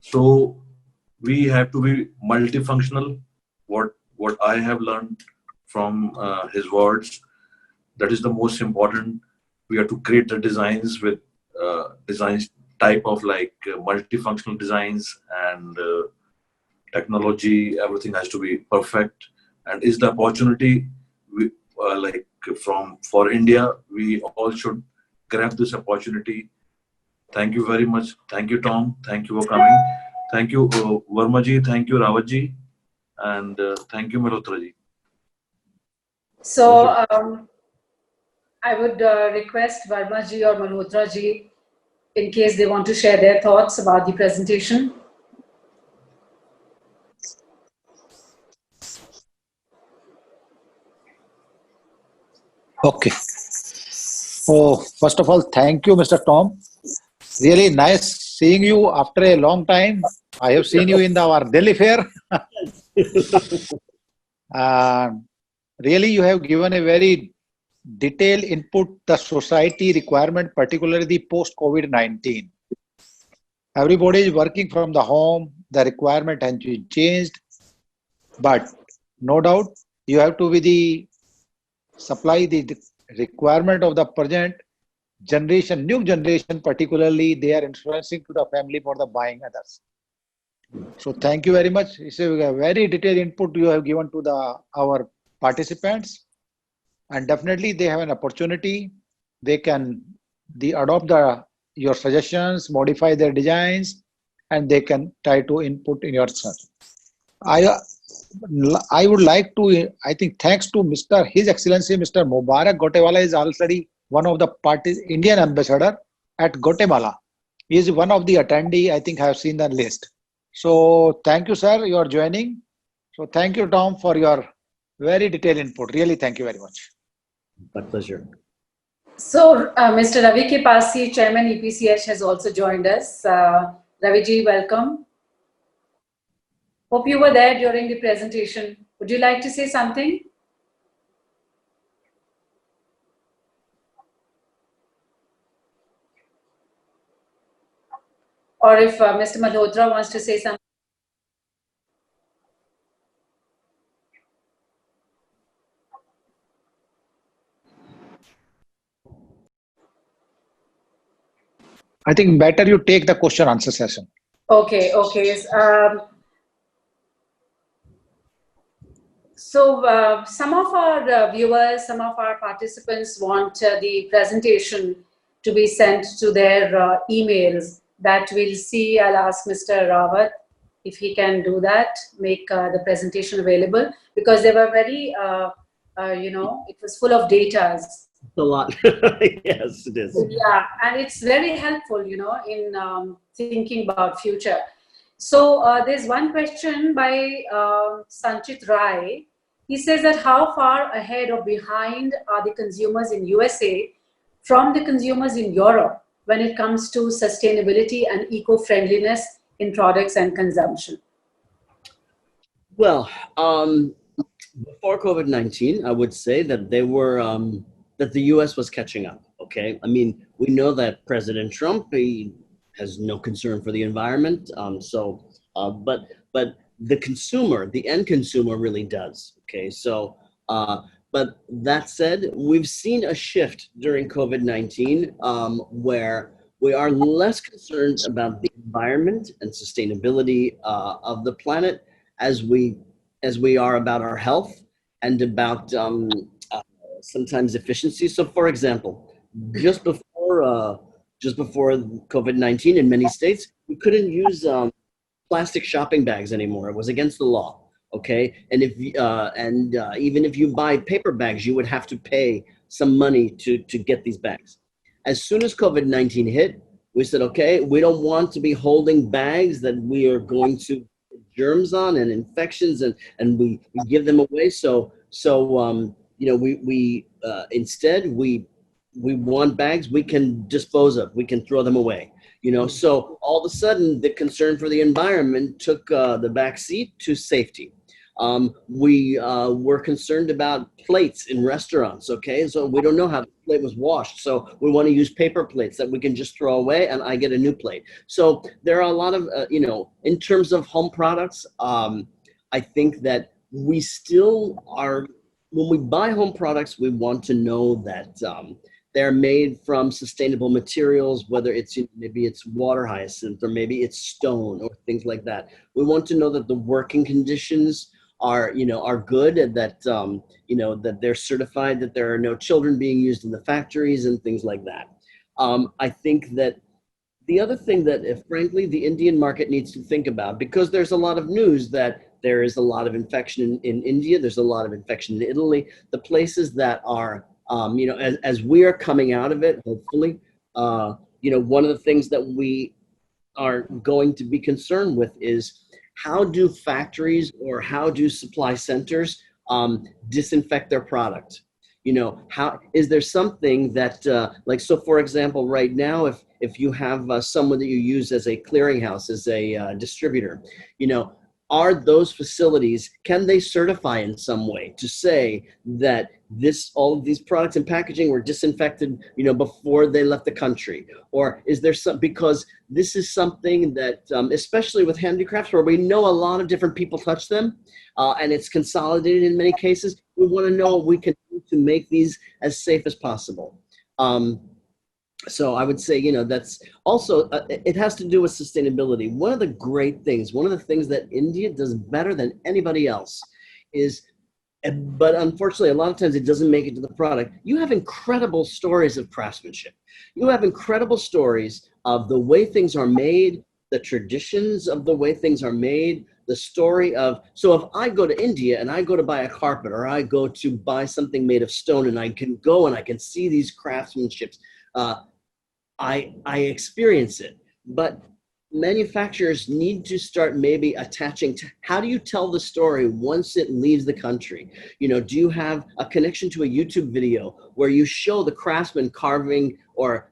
So we have to be multifunctional. What I have learned from his words, that is the most important. We have to create the designs with designs type of multifunctional designs, and technology, everything has to be perfect. And is the opportunity for India, we all should grab this opportunity. Thank you very much. Thank you, Tom. Thank you for coming. Thank you, Verma ji. Thank you, Rawat ji. And thank you, Malhotra ji. So I would request Verma ji or Malhotra ji, in case they want to share their thoughts about the presentation. Okay. So first of all, thank you, Mr. Tom. Really nice seeing you after a long time. I have seen you in our Delhi fair. Really, you have given a very detailed input, the society requirement, particularly the post-COVID-19. Everybody is working from the home. The requirement has been changed. But no doubt, you have to be the supply the requirement of the present generation, new generation particularly. They are influencing to the family for the buying others. So thank you very much. It's a very detailed input you have given to our participants. and definitely they have an opportunity. They can adopt your suggestions, modify their designs, and they can try to input in your search. I would like to, I think, thanks to His Excellency Mr. Mubarak Gotewala is already one of the parties, Indian ambassador at Guatemala. He is one of the attendee. I think I have seen the list. So thank you, sir. You are joining. So thank you, Tom, for your very detailed input. Really, thank you very much. My pleasure. So, Mr. Ravi Kipasi, Chairman EPCH, has also joined us. Raviji, welcome. Hope you were there during the presentation. Would you like to say something? Or if Mr. Malhotra wants to say something. I think better you take the question answer session. Okay, okay. So some of our viewers, some of our participants want the presentation to be sent to their emails. That we'll see. I'll ask Mr. Rawat if he can do that, make the presentation available, because they were very, it was full of data. A lot. Yes, it is. Yeah, and it's very helpful, in thinking about future. So there's one question by Sanchit Rai. He says that how far ahead or behind are the consumers in USA from the consumers in Europe when it comes to sustainability and eco-friendliness in products and consumption? Well, before COVID-19, I would say that they were that the U.S. was catching up. Okay, I mean, we know that President Trump, he has no concern for the environment. But the consumer, the end consumer, really does. Okay, so but that said, we've seen a shift during COVID-19 where we are less concerned about the environment and sustainability of the planet as we are about our health and about sometimes efficiency. So, for example, just before COVID-19, in many states, we couldn't use plastic shopping bags anymore. It was against the law. Okay, and even if you buy paper bags, you would have to pay some money to get these bags. As soon as COVID-19 hit, we said, okay, we don't want to be holding bags that we are going to get germs on and infections, and we give them away. So instead we want bags we can dispose of, we can throw them away. So all of a sudden the concern for the environment took the back seat to safety. We were concerned about plates in restaurants, okay? So we don't know how the plate was washed. So we want to use paper plates that we can just throw away and I get a new plate. So there are a lot of, in terms of home products, I think that we still are, when we buy home products, we want to know that they're made from sustainable materials, whether it's maybe it's water hyacinth or maybe it's stone or things like that. We want to know that the working conditions are good, and that that they're certified, that there are no children being used in the factories and things like that. I think that the other thing that, frankly, the Indian market needs to think about, because there's a lot of news that there is a lot of infection in India, there's a lot of infection in Italy, the places that are, as we are coming out of it, hopefully, one of the things that we are going to be concerned with is how do factories or how do supply centers disinfect their product? How is there something that, so for example, right now, if you have someone that you use as a clearinghouse, as a distributor, are those facilities, can they certify in some way to say that all of these products and packaging were disinfected, before they left the country? Or is there some, because this is something that, especially with handicrafts, where we know a lot of different people touch them, and it's consolidated in many cases, we want to know what we can do to make these as safe as possible. So I would say, that's also, it has to do with sustainability. One of the great things, one of the things that India does better than anybody else is But unfortunately, a lot of times it doesn't make it to the product. You have incredible stories of craftsmanship. You have incredible stories of the way things are made, the traditions of the way things are made, the story of, so if I go to India and I go to buy a carpet or I go to buy something made of stone and I can go and I can see these craftsmanships, I experience it. But manufacturers need to start maybe attaching to, how do you tell the story once it leaves the country? You know, do you have a connection to a YouTube video where you show the craftsman carving or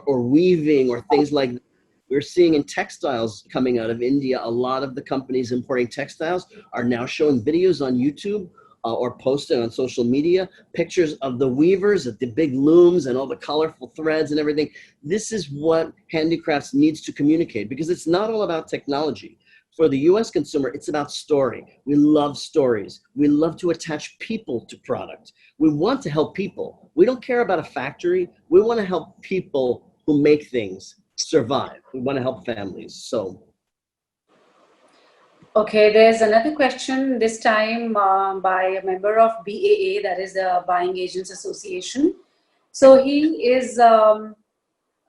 weaving or things like that? We're seeing in textiles coming out of India, a lot of the companies importing textiles are now showing videos on YouTube or posted on social media, pictures of the weavers at the big looms and all the colorful threads and everything. This is what handicrafts needs to communicate, because it's not all about technology. For the US consumer, it's about story. We love stories. We love to attach people to product. We want to help people. We don't care about a factory. We want to help people who make things survive. We want to help families. So Okay, there's another question, this time by a member of BAA, that is the Buying Agents Association. So he is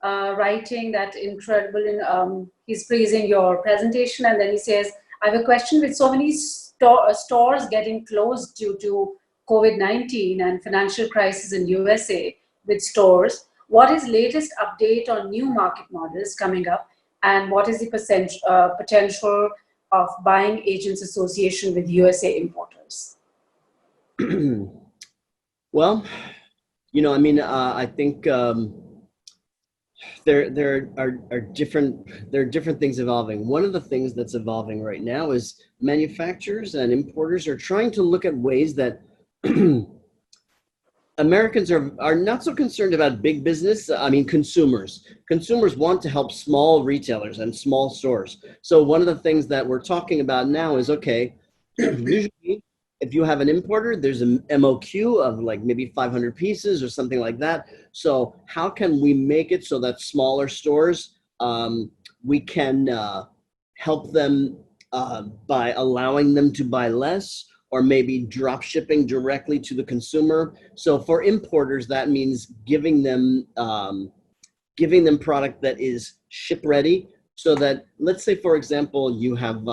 writing that incredible, he's praising your presentation, and then he says, I have a question. With so many stores getting closed due to COVID-19 and financial crisis in USA with stores, what is latest update on new market models coming up, and what is the potential of Buying Agents Association with USA importers? well, you know, I mean, I think there are different things evolving. One of the things that's evolving right now is manufacturers and importers are trying to look at ways that Americans are not so concerned about big business. I mean, consumers want to help small retailers and small stores. So one of the things that we're talking about now is, okay, usually if you have an importer, there's an MOQ of like maybe 500 pieces or something like that. So how can we make it so that smaller stores, we can help them by allowing them to buy less, or maybe drop shipping directly to the consumer. So for importers, that means giving them product that is ship ready, so that, let's say, for example, you have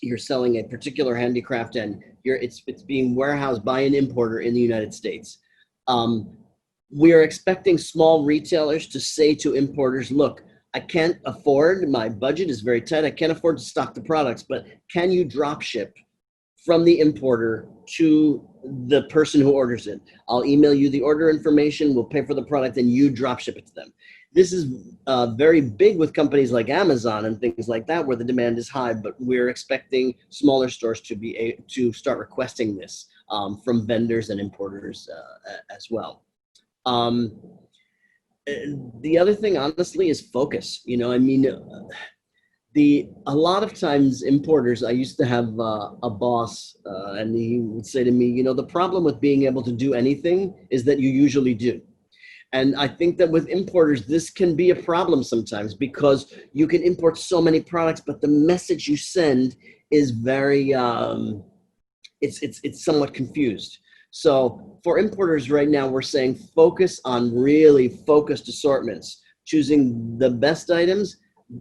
you're selling a particular handicraft and it's being warehoused by an importer in the United States. We are expecting small retailers to say to importers, look, I can't afford, my budget is very tight, I can't afford to stock the products, but can you drop ship from the importer to the person who orders it? I'll email you the order information, we'll pay for the product, and you drop ship it to them. This is very big with companies like Amazon and things like that, where the demand is high, but we're expecting smaller stores to start requesting this from vendors and importers as well. The other thing, honestly, is focus. You know, I mean, a lot of times importers, I used to have a boss and he would say to me, you know, the problem with being able to do anything is that you usually do. And I think that with importers, this can be a problem sometimes, because you can import so many products, but the message you send is very, it's somewhat confused. So for importers right now, we're saying focus on really focused assortments, choosing the best items,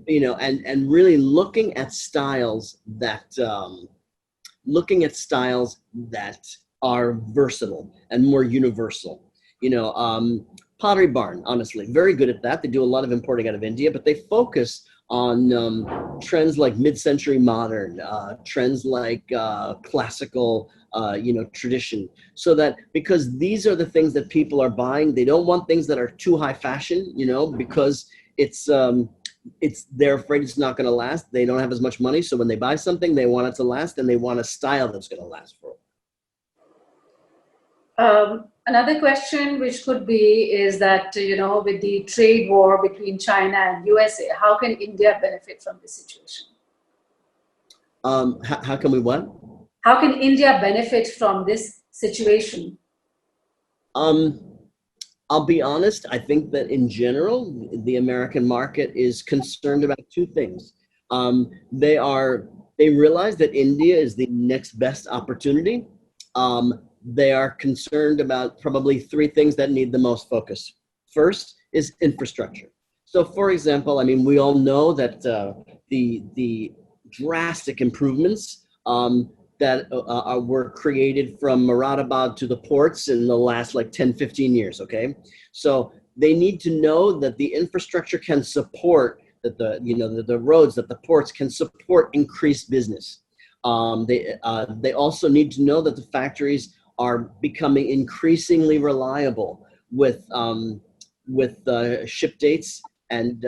you know, and really looking at styles that are versatile and more universal. You know, Pottery Barn, honestly, very good at that. They do a lot of importing out of India, but they focus on trends like mid-century modern, trends like classical, you know, tradition. So that, because these are the things that people are buying, they don't want things that are too high fashion, you know, because they're afraid it's not going to last. They don't have as much money, so when they buy something, they want it to last, and they want a style that's going to last for them. Another question which could be is that, you know, with the trade war between China and USA, how can India benefit from this situation? How can we what? How can India benefit from this situation? I'll be honest, I think that in general, the American market is concerned about two things. They are they realize that India is the next best opportunity. They are concerned about probably three things that need the most focus. First is infrastructure. So, for example, I mean, we all know that the drastic improvements that were created from Mirabile to the ports in the last like 10, 15 years, okay? So they need to know that the infrastructure can support, that the roads, that the ports can support increased business. They also need to know that the factories are becoming increasingly reliable with ship dates and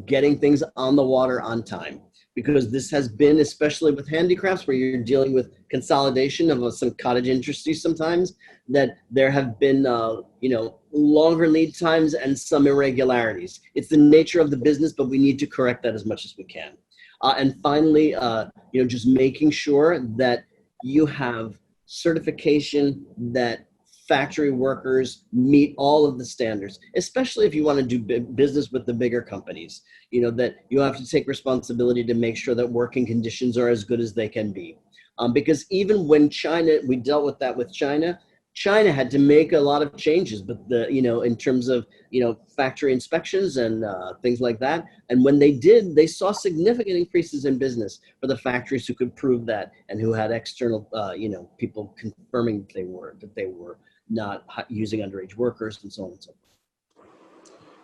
getting things on the water on time, because this has been, especially with handicrafts where you're dealing with consolidation of some cottage industries sometimes, that there have been longer lead times and some irregularities. It's the nature of the business, but we need to correct that as much as we can. And finally, just making sure that you have certification that factory workers meet all of the standards, especially if you want to do business with the bigger companies, that you have to take responsibility to make sure that working conditions are as good as they can be. Because even when we dealt with that with China had to make a lot of changes, but in terms of, factory inspections and things like that. And when they did, they saw significant increases in business for the factories who could prove that and who had external, people confirming that they were not using underage workers and so on and so forth.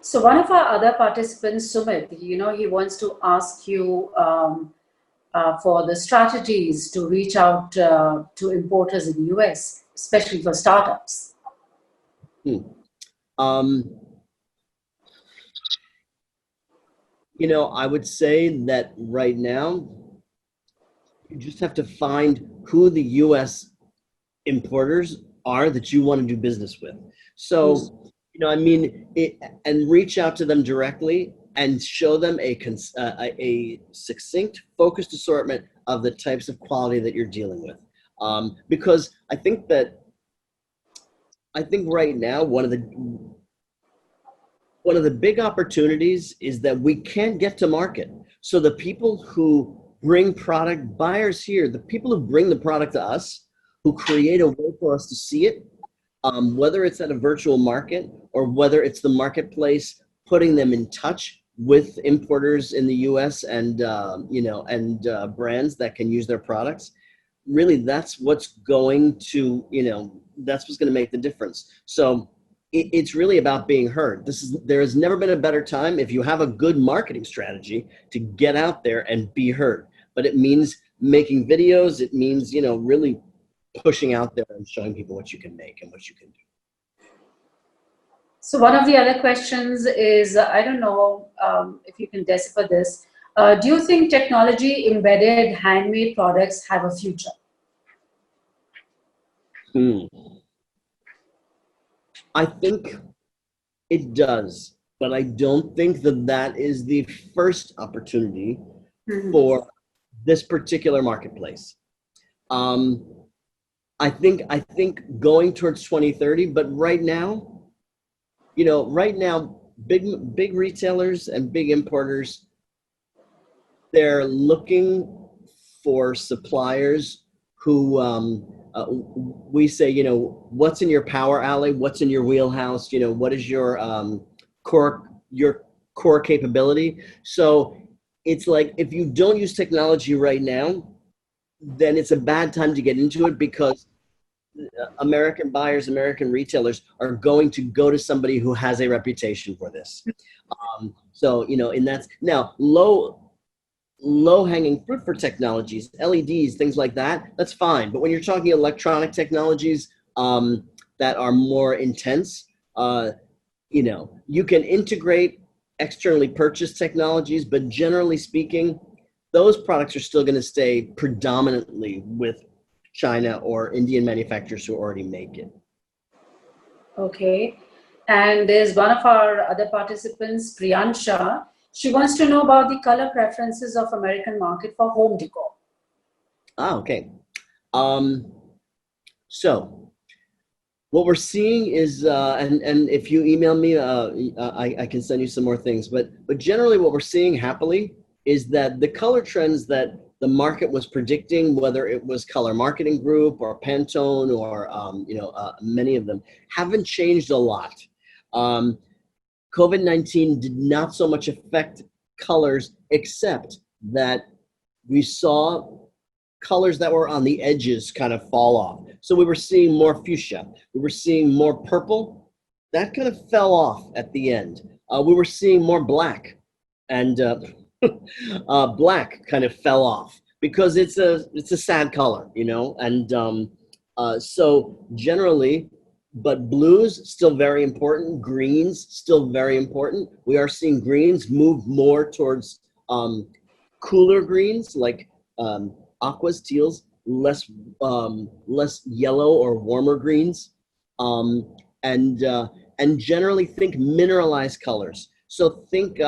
So one of our other participants, Sumit, he wants to ask you for the strategies to reach out to importers in the US, especially for startups. I would say that right now, you just have to find who the US importers are that you want to do business with. So, and reach out to them directly and show them a succinct, focused assortment of the types of quality that you're dealing with. Because I think right now, one of the big opportunities is that we can't get to market. So the people who bring product, buyers here, the people who bring the product to us, who create a way for us to see it, whether it's at a virtual market or whether it's the marketplace putting them in touch with importers in the US and brands that can use their products. Really, that's what's going to make the difference. So it's really about being heard. There has never been a better time, if you have a good marketing strategy, to get out there and be heard. But it means making videos. It means, really pushing out there and showing people what you can make and what you can do. So one of the other questions is, I don't know if you can decipher this. Do you think technology embedded handmade products have a future? I think it does, but I don't think that is the first opportunity for this particular marketplace. I think going towards 2030, but right now, big retailers and big importers, they're looking for suppliers who we say, what's in your power alley, what's in your wheelhouse, what is your core capability. So it's like, if you don't use technology right now, then it's a bad time to get into it, because American buyers, American retailers are going to go to somebody who has a reputation for this. And that's now low-hanging fruit for technologies, LEDs, things like that, that's fine. But when you're talking electronic technologies that are more intense, you can integrate externally purchased technologies, but generally speaking, those products are still going to stay predominantly with China or Indian manufacturers who already make it. Okay. And there's one of our other participants, Priyansha. She wants to know about the color preferences of American market for home decor. Okay. So what we're seeing is, and if you email me, I can send you some more things. But generally, what we're seeing happily is that the color trends that the market was predicting, whether it was Color Marketing Group or Pantone or many of them, haven't changed a lot. COVID-19 did not so much affect colors, except that we saw colors that were on the edges kind of fall off. So we were seeing more fuchsia. We were seeing more purple. That kind of fell off at the end. We were seeing more black, and black kind of fell off because it's a sad color, you know. And so generally, but blues still very important. Greens still very important. We are seeing greens move more towards cooler greens like aquas, teals, less yellow or warmer greens, and generally think mineralized colors. So think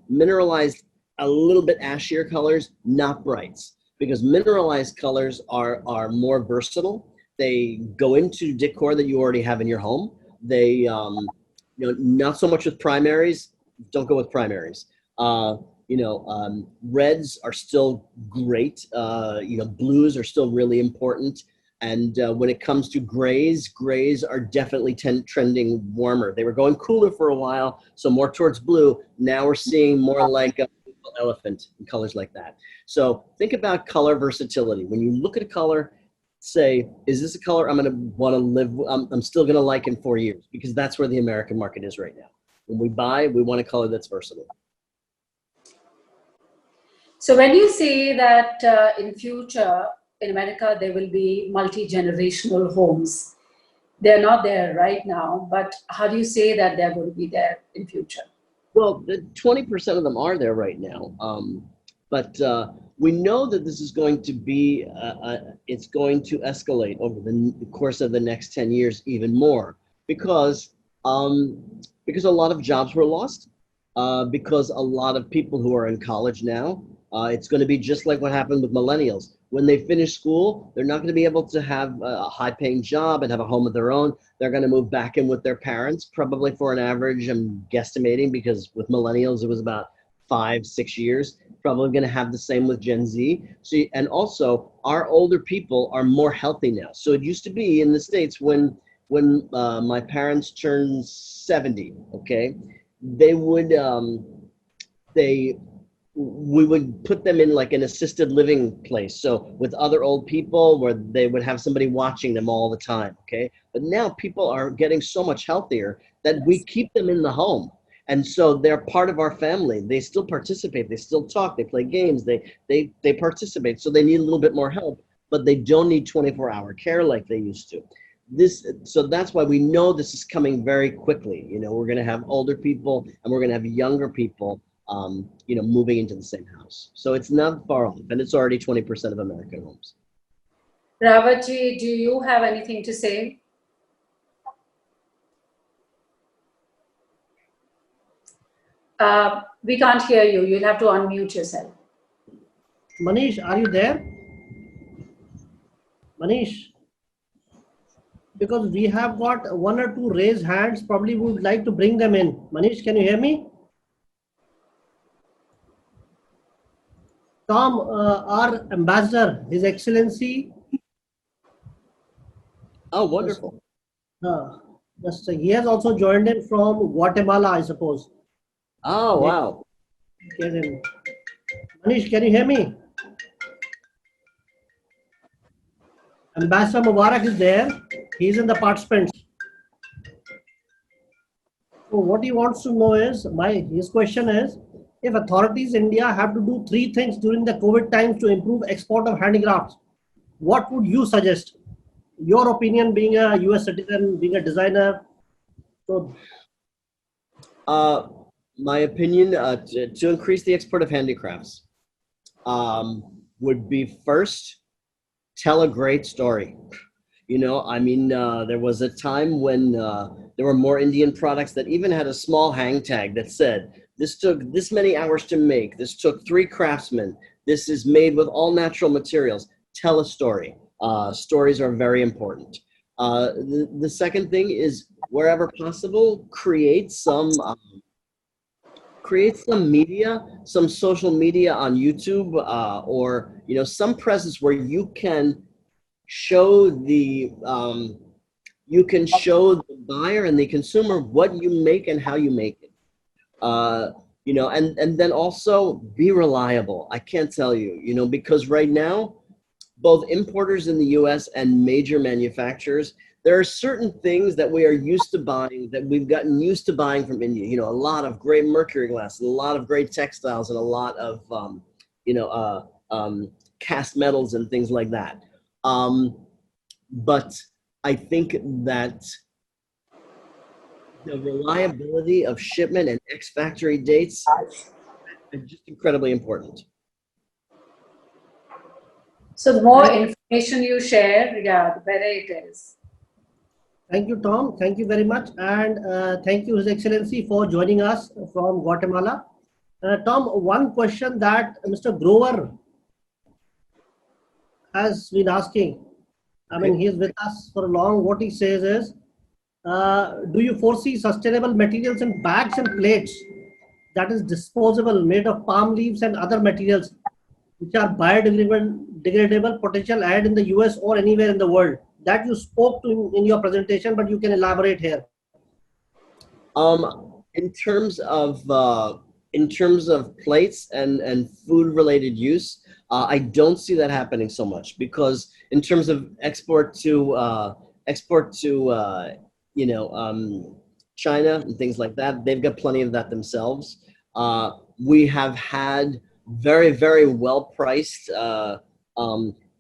mineralized, a little bit ashier colors, not brights, because mineralized colors are more versatile. They go into decor that you already have in your home. They not so much with primaries. Don't go with primaries. Reds are still great. Blues are still really important. And when it comes to grays are definitely trending warmer. They were going cooler for a while, so more towards blue. Now we're seeing more like a elephant and colors like that. So think about color versatility. When you look at a color, say, is this a color I'm going to want to live with? I'm still going to like in 4 years, because that's where the American market is right now. When we buy, we want a color that's versatile. So when you say that in future in America there will be multi-generational homes, they're not there right now, but how do you say that they're going to be there in future? Well, 20% of them are there right now, but we know that this is going to be, it's going to escalate over the course of the next 10 years even more, because a lot of jobs were lost, because a lot of people who are in college now, it's going to be just like what happened with millennials. When they finish school, they're not going to be able to have a high-paying job and have a home of their own. They're going to move back in with their parents, probably for an average, I'm guesstimating, because with millennials, it was about 5-6 years. Probably going to have the same with Gen Z. So, and also, our older people are more healthy now. So it used to be in the States when my parents turned 70, okay, we would put them in like an assisted living place. So with other old people, where they would have somebody watching them all the time, okay? But now people are getting so much healthier that we keep them in the home. And so they're part of our family. They still participate, they still talk, they play games, they participate. So they need a little bit more help, but they don't need 24-hour care like they used to. So that's why we know this is coming very quickly. You know, we're gonna have older people and we're gonna have younger people moving into the same house. So it's not far off, and it's already 20% of American homes. Rawatji, do you have anything to say? We can't hear you. You'll have to unmute yourself. Manish, are you there? Manish? Because we have got 1 or 2 raised hands, probably would like to bring them in. Manish, can you hear me? Tom, our ambassador, His Excellency. Oh, wonderful. He has also joined in from Guatemala, I suppose. Oh, wow. Manish, can you hear me? Ambassador Mubarak is there. He's in the participants. So what he wants to know is, his question is, if authorities in India have to do 3 things during the COVID times to improve export of handicrafts, what would you suggest? Your opinion, being a US citizen, being a designer. So, my opinion, to increase the export of handicrafts would be, first, tell a great story. You know, I mean, there was a time when there were more Indian products that even had a small hang tag that said, this took this many hours to make, this took 3 craftsmen, this is made with all natural materials. Tell a story. Stories are very important. The second thing is, wherever possible, create some create some media, some social media on YouTube, or some presence where you can show the buyer and the consumer what you make and how you make it. And then also be reliable. I can't tell you, because right now, both importers in the US and major manufacturers, there are certain things that we are used to buying, that we've gotten used to buying from India. A lot of great mercury glass, and a lot of great textiles, and a lot of, cast metals and things like that. But I think that the reliability of shipment and ex-factory dates are just incredibly important. So the more information you share, yeah, the better it is. Thank you, Tom. Thank you very much. And thank you, His Excellency, for joining us from Guatemala. Tom, one question that Mr. Grover has been asking. I mean, he's with us for long. What he says is, do you foresee sustainable materials in bags and plates that is disposable, made of palm leaves and other materials which are biodegradable potential add in the US or anywhere in the world? That you spoke to in your presentation, but you can elaborate here. In terms of plates and food related use, I don't see that happening so much, because in terms of export to China and things like that, they've got plenty of that themselves. We have had very, very well priced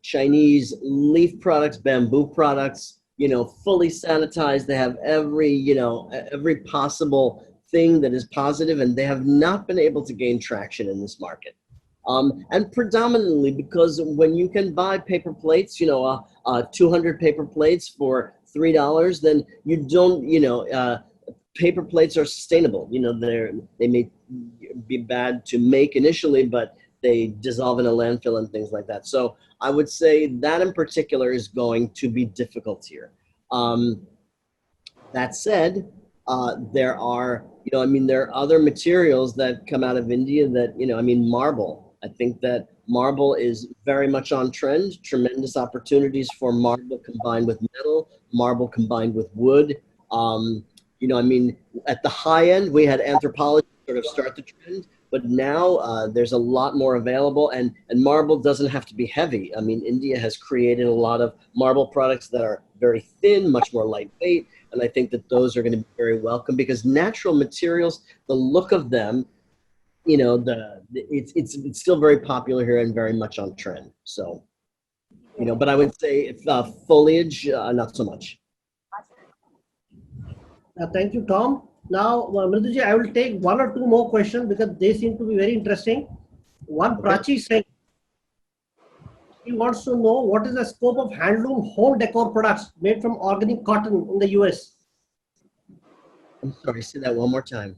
Chinese leaf products, bamboo products, fully sanitized. They have every possible thing that is positive, and they have not been able to gain traction in this market. And predominantly because when you can buy paper plates, 200 paper plates for $3, then you don't, paper plates are sustainable. They may be bad to make initially, but they dissolve in a landfill and things like that. So I would say that in particular is going to be difficult here. That said, there are other materials that come out of India that, marble. I think that marble is very much on trend. Tremendous opportunities for marble combined with metal, marble combined with wood. At the high end, we had anthropology sort of start the trend, but now there's a lot more available, and marble doesn't have to be heavy. India has created a lot of marble products that are very thin, much more lightweight, and I think that those are going to be very welcome, because natural materials, the look of them, it's still very popular here and very much on trend. So, but I would say foliage, not so much. Thank you, Tom. Now, Mriduji, I will take one or two more questions because they seem to be very interesting. One, Okay. Prachi Singh, he wants to know what is the scope of handloom home decor products made from organic cotton in the US? I'm sorry, say that one more time.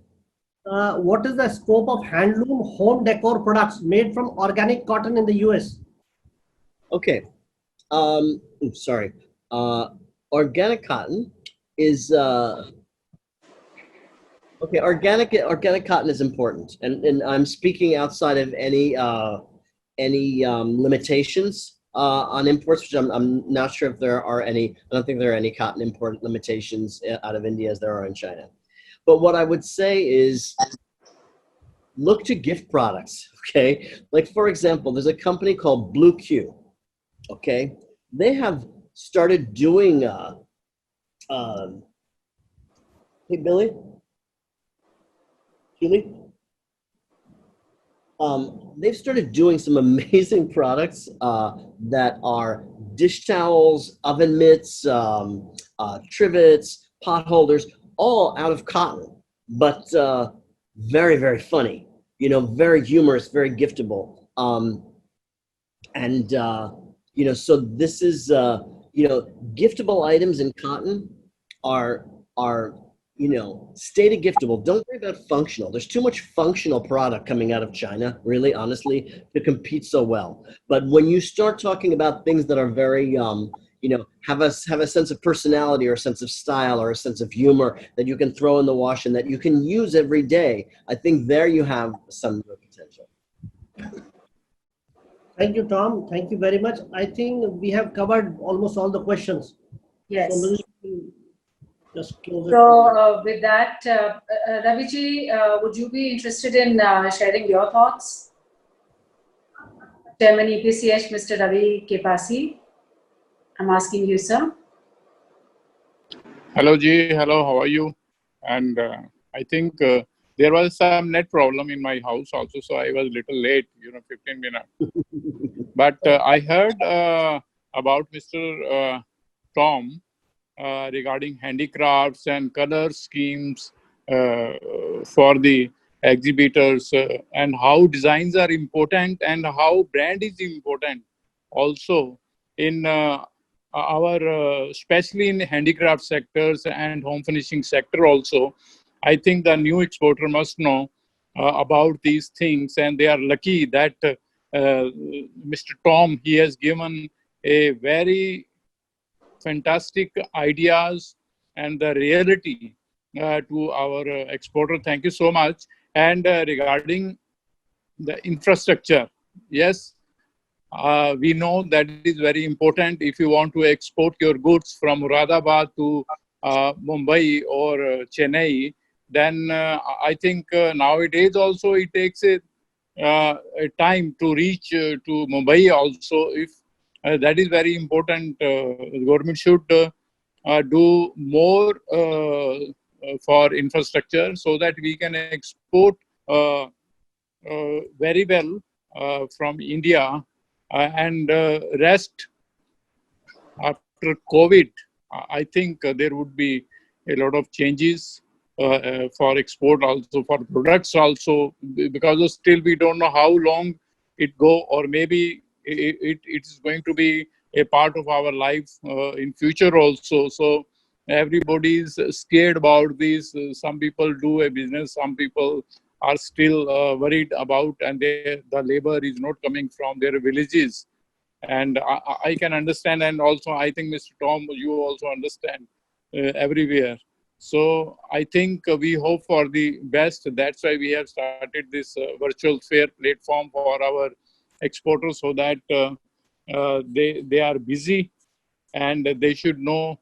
What is the scope of handloom home decor products made from organic cotton in the US? Okay. Sorry. Organic cotton is okay. Organic cotton is important, and I'm speaking outside of any limitations on imports, which I'm not sure if there are any. I don't think there are any cotton import limitations out of India as there are in China. But what I would say is, look to gift products, okay? Like, for example, there's a company called Blue Q, okay? They have started doing, hey, Billy? Julie? They've started doing some amazing products that are dish towels, oven mitts, trivets, pot holders, all out of cotton, but very, very funny, very humorous, very giftable. So this is, giftable items in cotton are stated giftable. Don't worry about functional. There's too much functional product coming out of China, really, honestly, to compete so well. But when you start talking about things that are very, have a sense of personality or a sense of style or a sense of humor that you can throw in the wash and that you can use every day. I think there you have some real potential. Thank you, Tom. Thank you very much. I think we have covered almost all the questions. Yes. So just close it. So with that, Raviji, would you be interested in sharing your thoughts? Chairman EPCH, Mr. Ravi Kepasi, I'm asking you, sir. Hello, Ji. Hello, how are you? And I think there was some net problem in my house also, so I was a little late, 15 minutes. But I heard about Mr. Tom regarding handicrafts and color schemes for the exhibitors and how designs are important and how brand is important also in our especially in the handicraft sectors and home finishing sector also. I think the new exporter must know about these things, and they are lucky that Mr. Tom, he has given a very fantastic ideas and the reality to our exporter. Thank you so much. And regarding the infrastructure, yes, we know that is very important. If you want to export your goods from Muradabad to Mumbai or Chennai, then I think nowadays also it takes a time to reach to Mumbai also. If that is very important, the government should do more for infrastructure so that we can export very well from India. And rest after COVID, I think there would be a lot of changes for export also, for products also, because still we don't know how long it go, or maybe it is going to be a part of our life in future also. So everybody is scared about this. Some people do a business, some people are still worried about, and the labor is not coming from their villages. And I can understand, and also I think Mr. Tom, you also understand everywhere. So I think we hope for the best. That's why we have started this virtual fair platform for our exporters, so that they are busy and they should know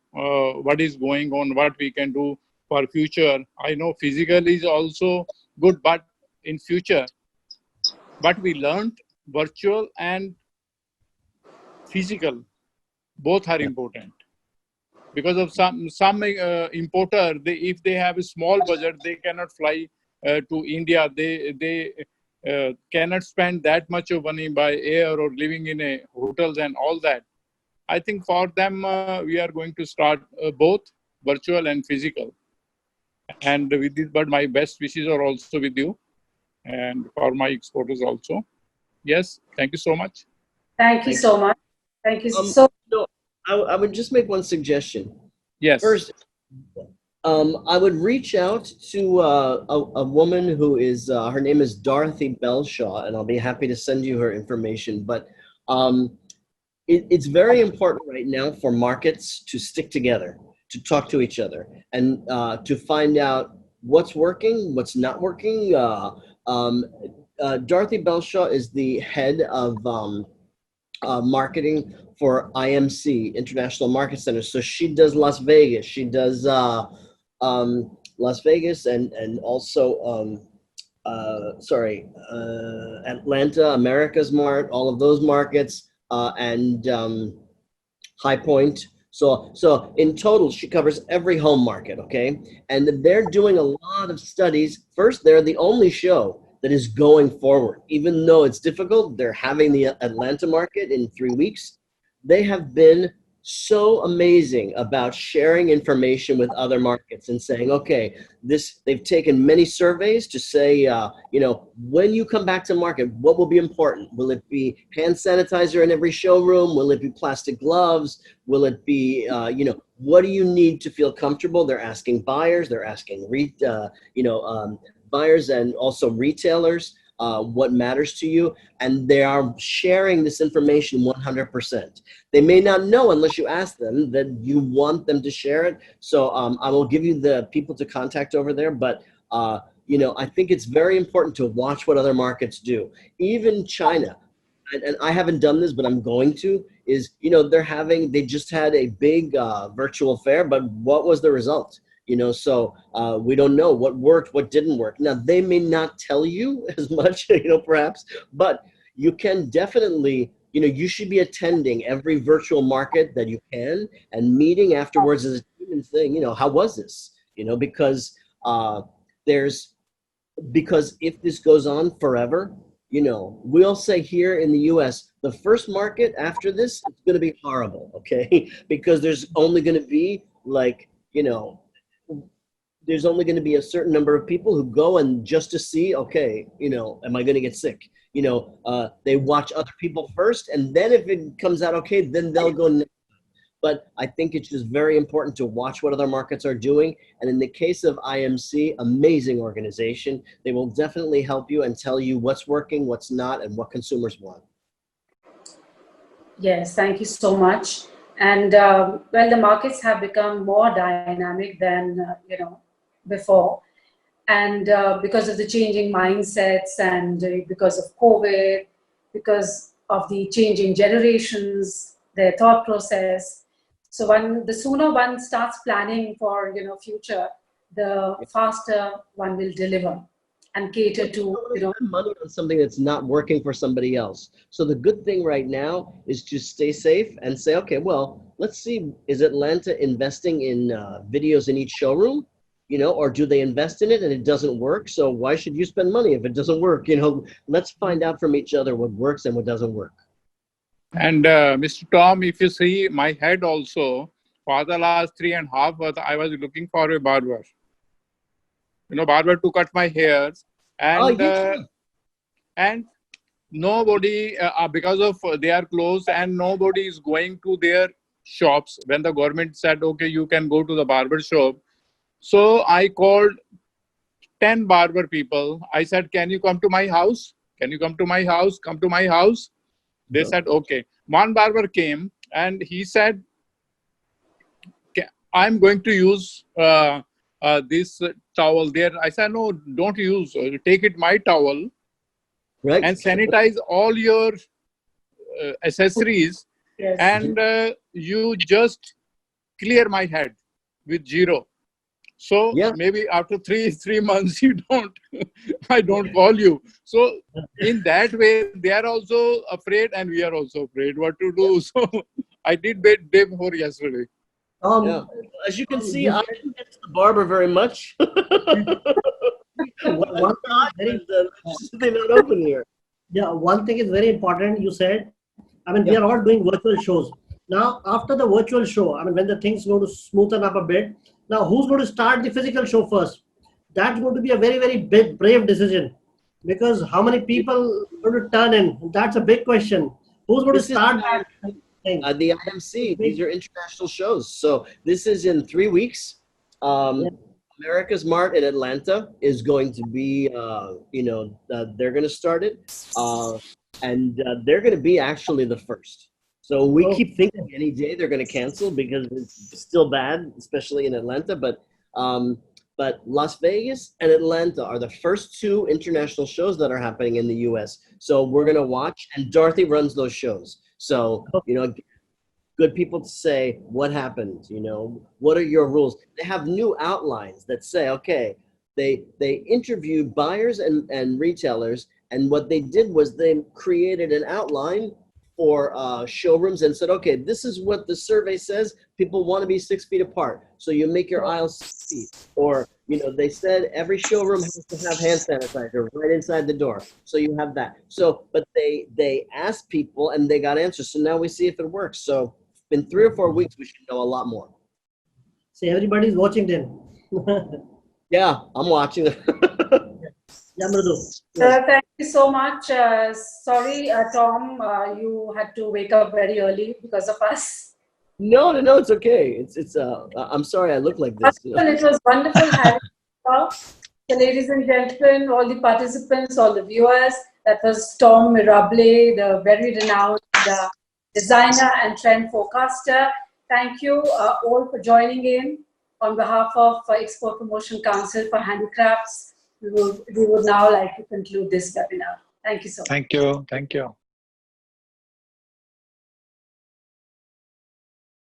what is going on, what we can do for future. I know physical is also good, but in future, but we learned virtual and physical, both are important. Because of some importer, if they have a small budget, they cannot fly to India. They cannot spend that much of money by air or living in a hotels and all that. I think for them, we are going to start both virtual and physical. And with this, but my best wishes are also with you and for my exporters also. Yes, thank you so much. Thank you so much. Thank you so much. So I would just make one suggestion. Yes. First, I would reach out to a woman who is, her name is Dorothy Belshaw, and I'll be happy to send you her information. But it's very important right now for markets to stick together, to talk to each other, and to find out what's working, what's not working. Dorothy Belshaw is the head of marketing for IMC, International Market Center. So she does Las Vegas. She does Las Vegas and also Atlanta, America's Mart, all of those markets, and High Point. So in total, she covers every home market, okay? And they're doing a lot of studies. First, they're the only show that is going forward. Even though it's difficult, they're having the Atlanta market in 3 weeks. They have been so amazing about sharing information with other markets and saying, okay, they've taken many surveys to say, when you come back to market, what will be important? Will it be hand sanitizer in every showroom? Will it be plastic gloves? Will it be, what do you need to feel comfortable? They're asking buyers, they're asking buyers and also retailers. what matters to you, and they are sharing this information 100%. They may not know unless you ask them that you want them to share it. So I will give you the people to contact over there, but you know, I think it's very important to watch what other markets do. Even China, and I haven't done this, but I'm going to, is, you know, they just had a big virtual fair, but what was the result? You know, so we don't know what worked, what didn't work. Now, they may not tell you as much, you know, perhaps, but you can definitely, you know, you should be attending every virtual market that you can and meeting afterwards as a team and saying, you know, how was this? You know, because because if this goes on forever, you know, we'll say here in the US, the first market after this is going to be horrible, okay? Because there's only going to be like, you know, there's only going to be a certain number of people who go and just to see, okay, you know, am I going to get sick? You know, they watch other people first, and then if it comes out okay, then they'll go next. But I think it's just very important to watch what other markets are doing. And in the case of IMC, amazing organization. They will definitely help you and tell you what's working, what's not, and what consumers want. Yes, thank you so much. And well, the markets have become more dynamic than you know, before, and because of the changing mindsets, and because of COVID, because of the changing generations, their thought process. So the sooner one starts planning for, you know, future, the faster one will deliver and cater to, you know, spend money on something that's not working for somebody else. So the good thing right now is to stay safe and say, okay, well, let's see, is Atlanta investing in videos in each showroom? You know, or do they invest in it and it doesn't work? So why should you spend money if it doesn't work? You know, let's find out from each other what works and what doesn't work. And Mr. Tom, if you see my head also, for the last 3.5 months, I was looking for a barber. You know, barber to cut my hair, and nobody, because of they are closed, and nobody is going to their shops when the government said, okay, you can go to the barber shop. So I called 10 barber people. I said, can you come to my house? Can you come to my house? Come to my house. They said, okay. One barber came and he said, I'm going to use this towel there. I said, no, don't use. Take it my towel, right, and sanitize all your accessories, yes. and you just clear my head with zero. So maybe after three months, you don't, I don't call you. So in that way, they are also afraid and we are also afraid what to do. So I did day before yesterday. As you can see, I didn't get to the barber very much. They're not open here. Yeah, one thing is very important. You said, I mean, we are all doing virtual shows. Now, after the virtual show, I mean, when the things go to smoothen up a bit, now who's going to start the physical show first? That's going to be a very, very big, brave decision, because how many people are going to turn in? That's a big question. Who's going to start that thing? The IMC, these are international shows. So this is in 3 weeks. America's Mart in Atlanta is going to be, you know, they're going to start it. And they're going to be actually the first. So we keep thinking any day they're going to cancel because it's still bad, especially in Atlanta. But Las Vegas and Atlanta are the first 2 international shows that are happening in the U.S. So we're going to watch, and Dorothy runs those shows. So, you know, good people to say, what happened? You know, what are your rules? They have new outlines that say, okay, they interviewed buyers and retailers, and what they did was they created an outline for showrooms and said, okay, this is what the survey says. People want to be 6 feet apart. So you make your aisles 6 feet. Or, you know, they said every showroom has to have hand sanitizer right inside the door. So you have that. So, but they asked people and they got answers. So now we see if it works. So in 3 or 4 weeks, we should know a lot more. See, everybody's watching then. Yeah, I'm watching. Yeah, Mridu. Thank you so much. Sorry, Tom, you had to wake up very early because of us. No, it's okay. It's I'm sorry I look like this. You know? It was wonderful having you. So, ladies and gentlemen, all the participants, all the viewers, that was Tom Mirabile, the very renowned designer and trend forecaster. Thank you all for joining in. On behalf of Export Promotion Council for Handicrafts, we would now like to conclude this webinar. Thank you so much. Thank you. Thank you.